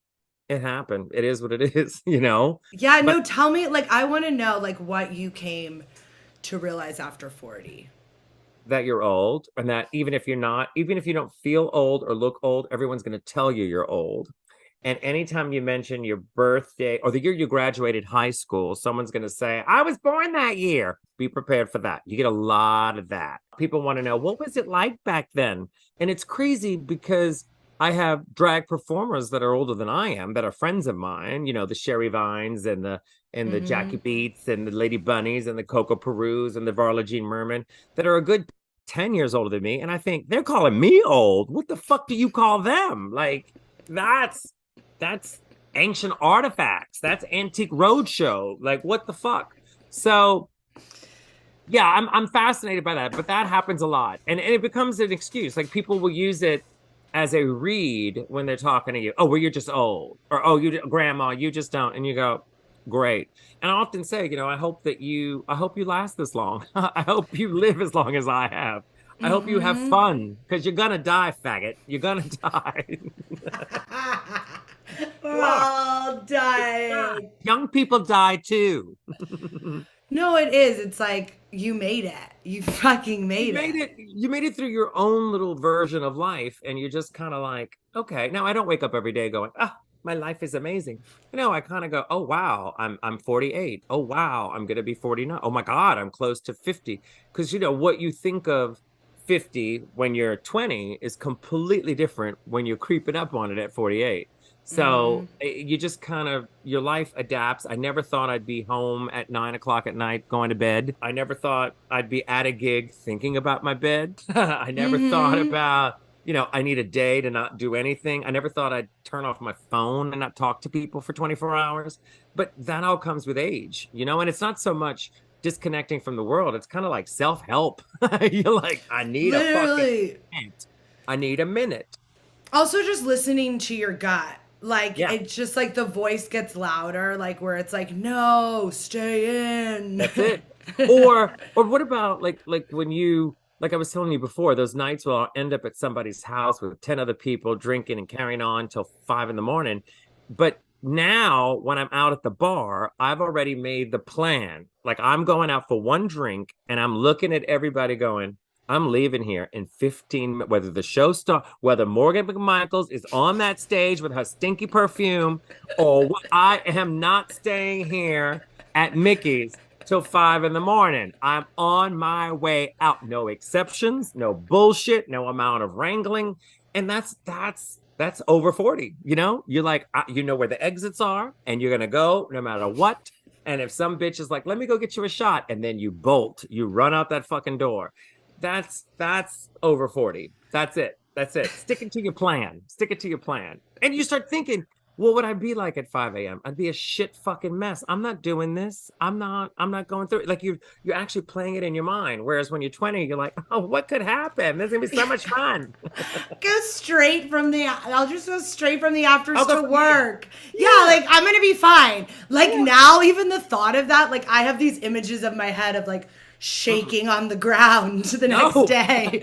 it happened. It is what it is, you know? Yeah, no, tell me, like, I want to know, like, what you came to realize after 40. That you're old, and that even if you don't feel old or look old, everyone's going to tell you you're old. And anytime you mention your birthday or the year you graduated high school, someone's going to say, I was born that year. Be prepared for that. You get a lot of that. People want to know, what was it like back then? And it's crazy because I have drag performers that are older than I am that are friends of mine, the Sherry Vines and the Jackie Beats and the Lady Bunnies and the Coco Perus and the Varla Jean Merman that are a good 10 years older than me. And I think they're calling me old. What the fuck do you call them? Like, that's ancient artifacts. That's antique roadshow. Like, what the fuck? So yeah, I'm fascinated by that, but that happens a lot. And it becomes an excuse. Like, people will use it as a read when they're talking to you. Oh, well, you're just old. Or, oh, grandma, you just don't. And you go, great. And I often say, I hope you last this long. I hope you live as long as I have. I hope you have fun, because you're gonna die, faggot. You're gonna die. We're all dying. Young people die too. No, it is. It's like, you made it. You fucking made it. You made it through your own little version of life, and you're just kind of like, okay. Now, I don't wake up every day going, my life is amazing. I kind of go, oh wow, I'm 48. Oh wow, I'm gonna be 49. Oh my God, I'm close to 50. Because what you think of 50 when you're 20 is completely different when you're creeping up on it at 48. So you just your life adapts. I never thought I'd be home at 9 o'clock at night going to bed. I never thought I'd be at a gig thinking about my bed. I never thought about, I need a day to not do anything. I never thought I'd turn off my phone and not talk to people for 24 hours. But that all comes with age, and it's not so much disconnecting from the world. It's kind of like self-help. You're like, I need a fucking minute. I need a minute. Also, just listening to your gut. Like, Yeah. It's just like the voice gets louder, like where it's like, no, stay in. That's it. Or what about like when you, like I was telling you before, those nights where I'll end up at somebody's house with 10 other people drinking and carrying on till 5 a.m. But now when I'm out at the bar, I've already made the plan. Like, I'm going out for one drink and I'm looking at everybody going, I'm leaving here in 15 minutes, whether the show starts, whether Morgan McMichaels is on that stage with her stinky perfume, or I am not staying here at Mickey's till 5 a.m. I'm on my way out. No exceptions, no bullshit, no amount of wrangling. And that's over 40. You're like, you know where the exits are, and you're going to go no matter what. And if some bitch is like, let me go get you a shot, and then you bolt, you run out that fucking door. That's over 40. That's it. Stick it to your plan. And you start thinking, what would I be like at 5 a.m.? I'd be a shit fucking mess. I'm not doing this. I'm not going through it. Like, you're actually playing it in your mind. Whereas when you're 20, you're like, oh, what could happen? There's gonna be so much fun. I'll just go straight from the afters to work. Yeah, like, I'm gonna be fine. Like, now, even the thought of that, like, I have these images of my head of, like, shaking on the ground the next day.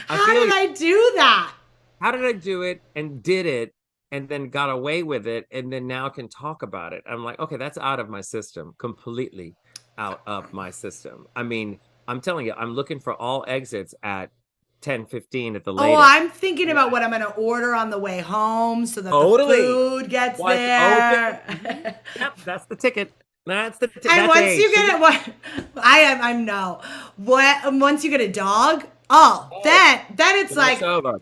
How did I do that? How did I do it and did it and then got away with it and then now can talk about it? I'm like, okay, that's out of my system, completely out of my system. I mean, I'm telling you, I'm looking for all exits at 10:15 at the latest. Oh, I'm thinking about what I'm going to order on the way home so that the food gets there. Yep, that's the ticket. That's the. And once you get it, I'm no. What? Once you get a dog, then it's like, over.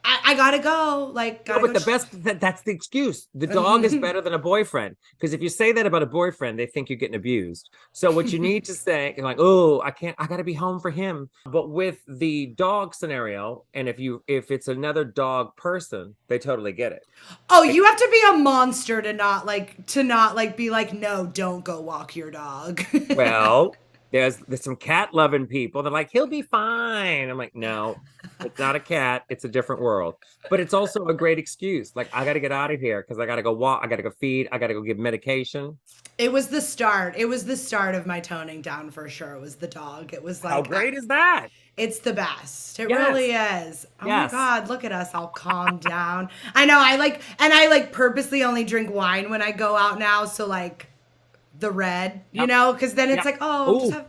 I gotta go. Like, No, gotta but go. the best that's the excuse. The dog is better than a boyfriend. Because if you say that about a boyfriend, they think you're getting abused. So what you need to say is like, oh, I can't, I gotta be home for him. But with the dog scenario, and if it's another dog person, they totally get it. Oh, you have to be a monster to not like be like, no, don't go walk your dog. Well, there's some cat loving people. They're like, he'll be fine. I'm like, no, it's not a cat. It's a different world. But it's also a great excuse. Like, I got to get out of here because I got to go walk. I got to go feed. I got to go give medication. It was the start. It was the start of my toning down for sure. It was the dog. It was How like, great is that? it's the best. It Yes. really is. Oh my Yes. God, look at us all calm down. I know. And I like purposely only drink wine when I go out now. So like the red, you Yep. know, because then it's Yep. like, oh, just Ooh, have,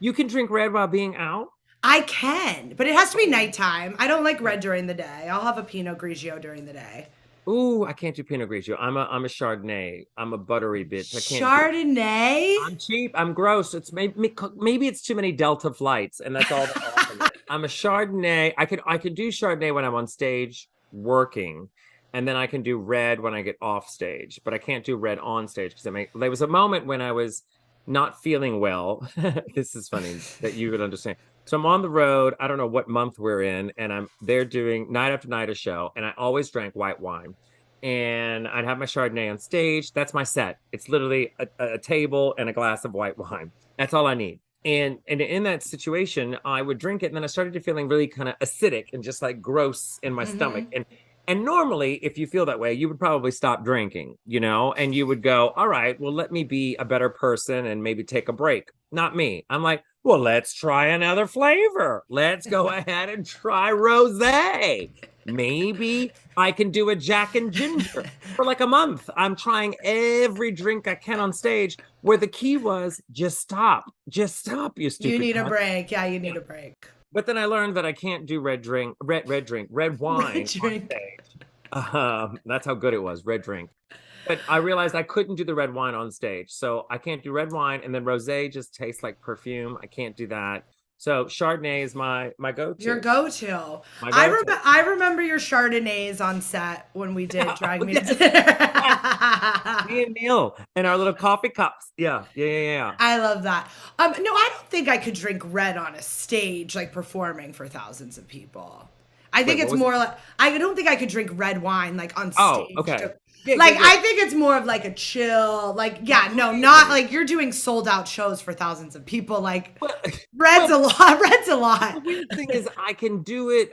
you can drink red while being out? I can, but it has to be nighttime. I don't like red during the day. I'll have a Pinot Grigio during the day. Ooh, I can't do Pinot Grigio. I'm a Chardonnay. I'm a buttery bitch. I can't do it. Chardonnay? I'm cheap. I'm gross. It's maybe it's too many Delta flights, and that's all that often is. I'm a Chardonnay. I could do Chardonnay when I'm on stage working, and then I can do red when I get off stage. But I can't do red on stage because there was a moment when I was not feeling well. This is funny that you would understand. So I'm on the road. I don't know what month we're in, and I'm there doing night after night a show, and I always drank white wine. And I'd have my Chardonnay on stage. That's my set. It's literally a table and a glass of white wine. That's all I need. And in that situation, I would drink it, and then I started to feeling really kind of acidic and just like gross in my stomach. And normally, if you feel that way, you would probably stop drinking, and you would go, all right, well, let me be a better person and maybe take a break. Not me. I'm like, well, let's try another flavor. Let's go ahead and try rosé. Maybe I can do a Jack and Ginger for like a month. I'm trying every drink I can on stage, where the key was just stop, you stupid. You need a cunt. break. Yeah, you need a break. But then I learned that I can't do red wine Red on drink. stage. That's how good it was, red drink. But I realized I couldn't do the red wine on stage. So I can't do red wine. And then rosé just tastes like perfume. I can't do that. So Chardonnay is my go-to. Your go-to. My I, go-to. I remember your Chardonnays on set when we did Drag Me to yes. Dinner. Me and Neil and our little coffee cups. Yeah. I love that. No, I don't think I could drink red on a stage, like performing for thousands of people. I think Wait, it's what was more like, I don't think I could drink red wine like on stage. Oh, okay. Like, Yeah. I think it's more of like a chill, like, yeah, no, not like you're doing sold out shows for thousands of people. Like, red's a lot. Red's a lot. The weird thing is I can do it.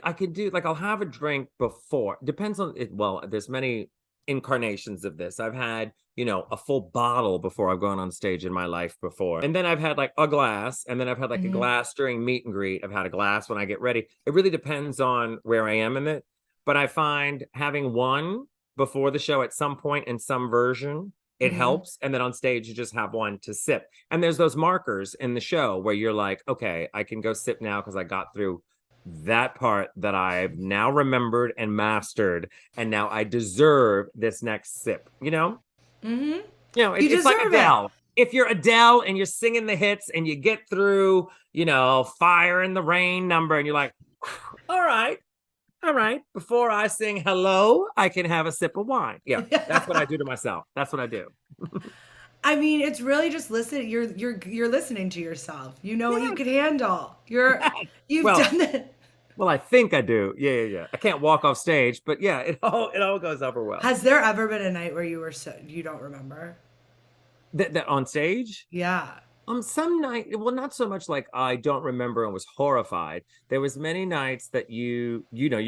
Like I'll have a drink before. Depends on it. Well, there's many incarnations of this. I've had, a full bottle before I've gone on stage in my life before. And then I've had like a glass, and then I've had like a glass during meet and greet. I've had a glass when I get ready. It really depends on where I am in it. But I find having one before the show at some point in some version, it helps. And then on stage, you just have one to sip. And there's those markers in the show where you're like, okay, I can go sip now because I got through that part that I've now remembered and mastered. And now I deserve this next sip, Mm-hmm. It's like deserve Adele. If you're Adele and you're singing the hits and you get through, Fire in the Rain number, and you're like, all right, before I sing hello, I can have a sip of wine. Yeah, that's what I do to myself. That's what I do. I mean, it's really just listen. You're listening to yourself. You know what you could handle. You've done it. Well, I think I do. Yeah. I can't walk off stage, but yeah, it all goes over well. Has there ever been a night where you don't remember? That on stage? Yeah. Some night, well, not so much like I don't remember and was horrified. There was many nights that you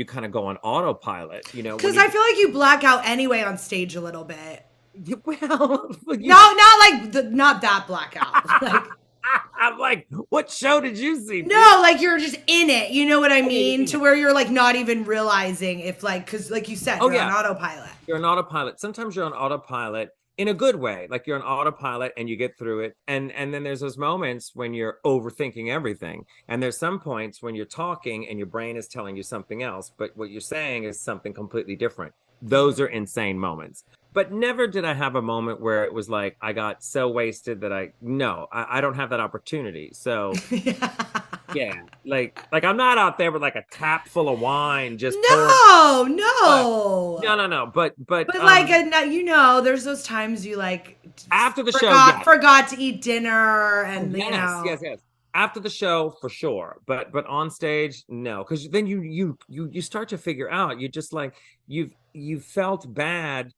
kind of go on autopilot, Because I feel like you black out anyway on stage a little bit. Well, No, not that blackout. Like, I'm like, what show did you see? no, like you're just in it. You know what I mean? To where you're like not even realizing if because like you said, you're on autopilot. You're on autopilot. Sometimes you're on autopilot in a good way. Like you're on autopilot and you get through it. And then there's those moments when you're overthinking everything. And there's some points when you're talking and your brain is telling you something else, but what you're saying is something completely different. Those are insane moments. But never did I have a moment where it was like I got so wasted that I don't have that opportunity. So Yeah, like I'm not out there with like a tap full of wine just pouring. No, But no. no. But But like, you know, there's those times you like after the show, forgot yes. forgot to eat dinner, Oh, and you yes, know. yes. After the show, for sure. But on stage, no, because then you start to figure out. You just like you've felt bad,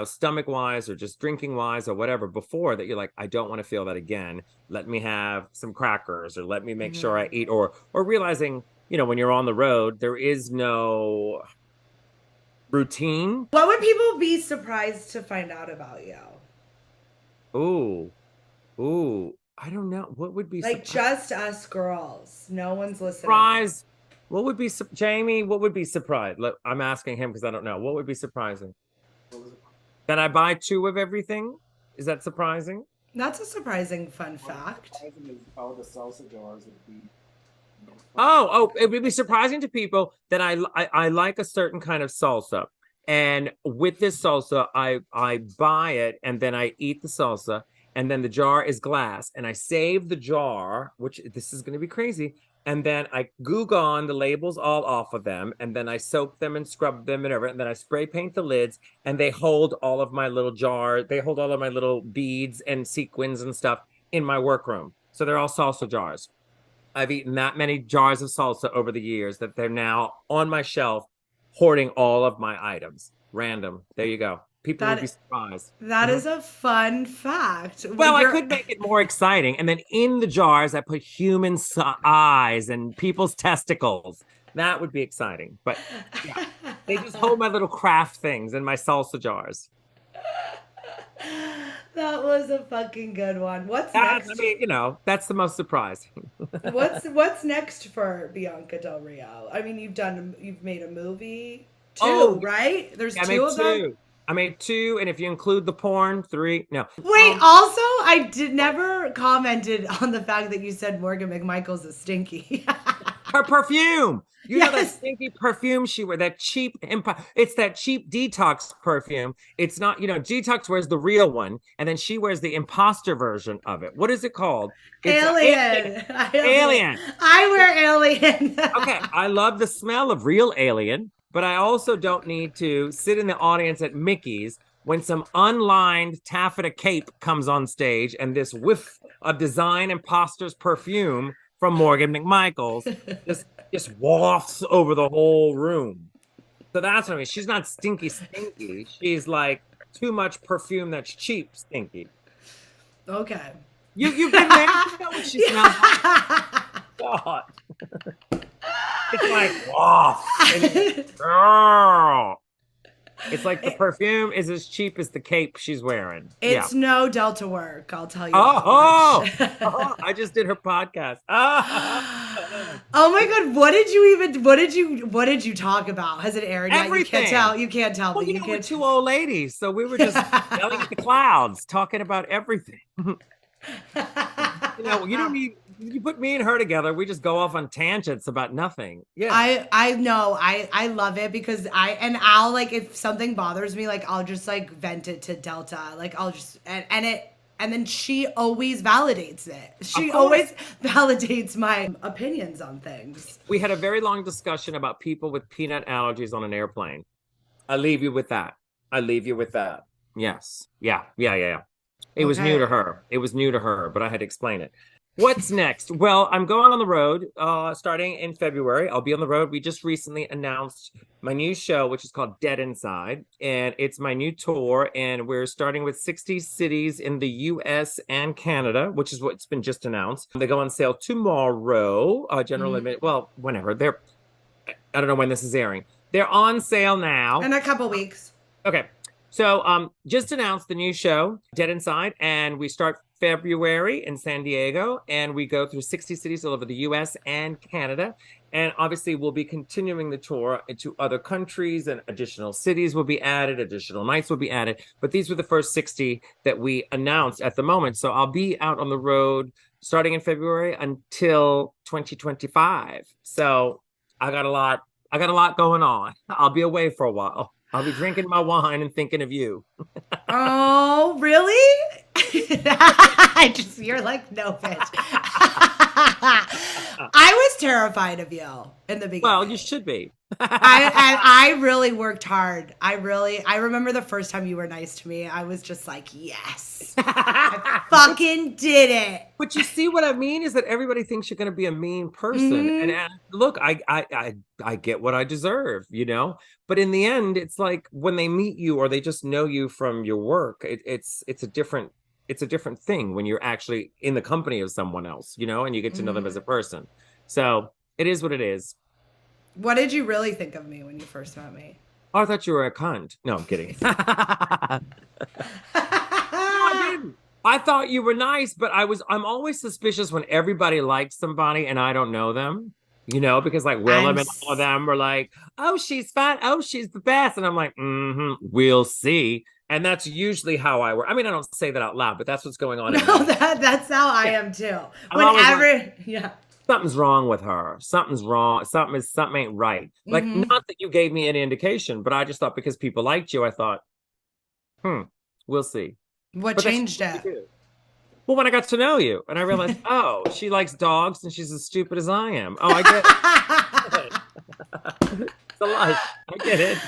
stomach wise or just drinking wise or whatever before that. You're like, I don't want to feel that again. Let me have some crackers or let me make sure I eat or realizing, when you're on the road, there is no routine. What would people be surprised to find out about you? Ooh, ooh. I don't know. What would be Like just us girls. No one's listening. surprise? What would be Jamie? What would be surprised? Look, I'm asking him because I don't know. What would be surprising? That I buy 2 of everything? Is that surprising? That's a surprising fun fact. All the salsa jars would be. Oh, it would be surprising to people that I like a certain kind of salsa. And with this salsa, I buy it and then I eat the salsa. And then the jar is glass. And I save the jar, which this is going to be crazy. And then I glue on the labels all off of them. And then I soak them and scrub them and everything. And then I spray paint the lids. And they hold all of my little jar. They hold all of my little beads and sequins and stuff in my workroom. So they're all salsa jars. I've eaten that many jars of salsa over the years that they're now on my shelf, hoarding all of my items. Random. There you go. People would be surprised. That is a fun fact. Well, I could make it more exciting. And then in the jars, I put human eyes and people's testicles. That would be exciting. But yeah, they just hold my little craft things in my salsa jars. That was a fucking good one. What's next? I mean, that's the most surprising. What's next for Bianca Del Rio? I mean, you've made a movie too, right? There's 2 of them. I made 2, and if you include the porn, 3. No. Wait, also, I never commented on the fact that you said Morgan McMichaels is stinky. Her perfume. You know that Yes. stinky perfume she wears, that cheap it's that cheap detox perfume. It's not, Detox wears the real one, and then she wears the imposter version of it. What is it called? It's Alien. Alien. I wear Alien. Okay, I love the smell of real Alien, but I also don't need to sit in the audience at Mickey's when some unlined taffeta cape comes on stage and this whiff of design imposter's perfume from Morgan McMichaels just wafts over the whole room. So that's what I mean. She's not stinky. She's like too much perfume that's cheap stinky. Okay. You've been there? You know what she smells like? God. It's like, girl. It's like the perfume is as cheap as the cape she's wearing. It's no Delta work, I'll tell you. I just did her podcast. Oh my god, what did you talk about? Has it aired yet? Everything. You can't tell Well, me. we're 2 old ladies, so we were just yelling at the clouds, talking about everything. You don't need. You put me and her together, we just go off on tangents about nothing. Yeah. I know. I love it because I'll like, if something bothers me, like I'll just like vent it to Delta. Like I'll just and then she always validates it. She always validates my opinions on things. We had a very long discussion about people with peanut allergies on an airplane. I'll leave you with that. Yes. Yeah. It was new to her, but I had to explain it. What's next? Well, I'm going on the road starting in February. I'll be on the road. We just recently announced my new show, which is called Dead Inside. And it's my new tour. And we're starting with 60 cities in the U.S. and Canada, which is what's been just announced. They go on sale tomorrow, general limit. Well, whenever. I don't know when this is airing. They're on sale now. In a couple weeks. Okay. So just announced the new show, Dead Inside, and we start February in San Diego, and we go through 60 cities all over the U.S. and Canada. And obviously, we'll be continuing the tour into other countries, and additional cities will be added, additional nights will be added. But these were the first 60 that we announced at the moment. So I'll be out on the road starting in February until 2025. So I got a lot going on. I'll be away for a while. I'll be drinking my wine and thinking of you. Oh, really? You're like, no, bitch. terrified of you in the beginning. Well, you should be. I really worked hard. I remember the first time you were nice to me. I was just like, yes, I fucking did it. But you see what I mean is that everybody thinks you're going to be a mean person. And look, I get what I deserve, you know. But in the end, it's like when they meet you or they just know you from your work, it's a different thing when you're actually in the company of someone else, you know, and you get to know them as a person. So it is what it is. What did you really think of me when you first met me? Oh, I thought you were a cunt. No, I'm kidding. No, I didn't. I thought you were nice, but I'm always suspicious when everybody likes somebody and I don't know them, you know, because like Willem and all of them are like, oh, she's fine. Oh, she's the best. And I'm like, we'll see. And that's usually how I work. I mean, I don't say that out loud, but that's what's going on. No, that's how I am too. Something's wrong with her. Something's wrong. Something ain't right. Like, not that you gave me any indication, but I just thought because people liked you, I thought, we'll see. What changed it? Well, when I got to know you and I realized, oh, she likes dogs and she's as stupid as I am. Oh, I get it. It's a lush. I get it.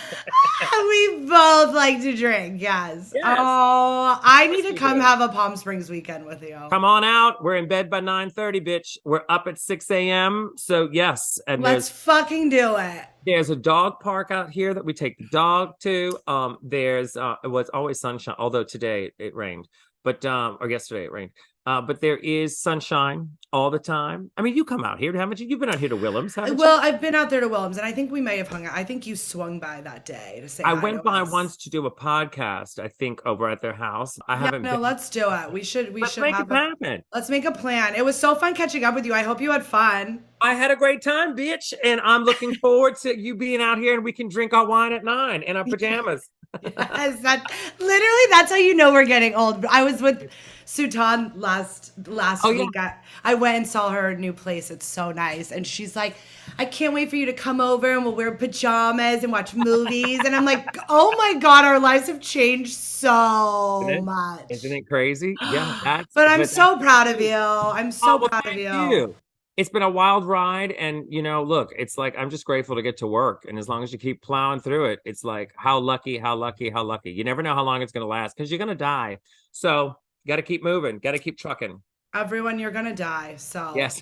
We both like to drink, yes. Oh, I need to come have a Palm Springs weekend with you. Come on out. We're in bed by 9:30, bitch. We're up at 6 a.m. So yes. And let's fucking do it. There's a dog park out here that we take the dog to. There's it was always sunshine, although today it rained. But or yesterday it rained. But there is sunshine all the time. I mean, you come out here, haven't you? You've been out here to Willem's, haven't you? Well, I've been out there to Willem's, and I think we may have hung out. I think you swung by that day to say I went by once to do a podcast, I think, over at their house. I haven't been. Let's do it. We should Let's make it happen. Let's make a plan. It was so fun catching up with you. I hope you had fun. I had a great time, bitch. And I'm looking forward to you being out here and we can drink our wine at 9 in our pajamas. Yes, that's how you know we're getting old. I was with Sutan last week. Yeah. I went and saw her new place. It's so nice. And she's like, I can't wait for you to come over and we'll wear pajamas and watch movies. And I'm like, oh my God, our lives have changed so much. Isn't it crazy? Yeah. But I'm so proud of you. I'm so proud of you. It's been a wild ride. And, you know, look, it's like, I'm just grateful to get to work. And as long as you keep plowing through it, it's like, how lucky, how lucky, how lucky. You never know how long it's going to last because you're going to die. So got to keep moving, got to keep trucking. Everyone, you're going to die. So yes.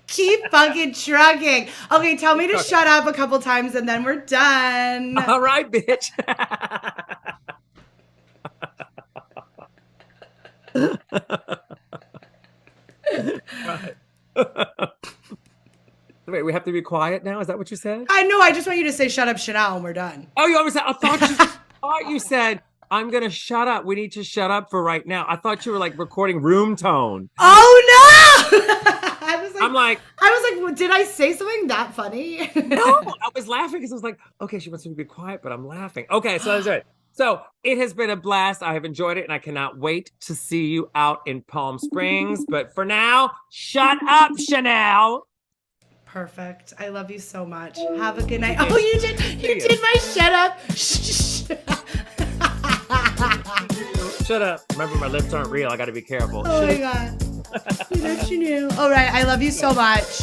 Keep fucking trucking. Okay. Tell me to shut up a couple times and then we're done. All right, bitch. Wait, we have to be quiet now? Is that what you said? I know. I just want you to say, shut up, Chanel, and we're done. Oh, you always said, I thought you said, I'm going to shut up. We need to shut up for right now. I thought you were like recording room tone. Oh, no. I was like, well, did I say something that funny? No, I was laughing because I was like, okay, she wants me to be quiet, but I'm laughing. Okay, so that's it. So it has been a blast. I have enjoyed it, and I cannot wait to see you out in Palm Springs. But for now, shut up, Chanel. Perfect. I love you so much. Have a good night. Oh, you did my shut up. Shut up. Remember, my lips aren't real. I got to be careful. Oh, my God. You know what you knew. All right. I love you so much.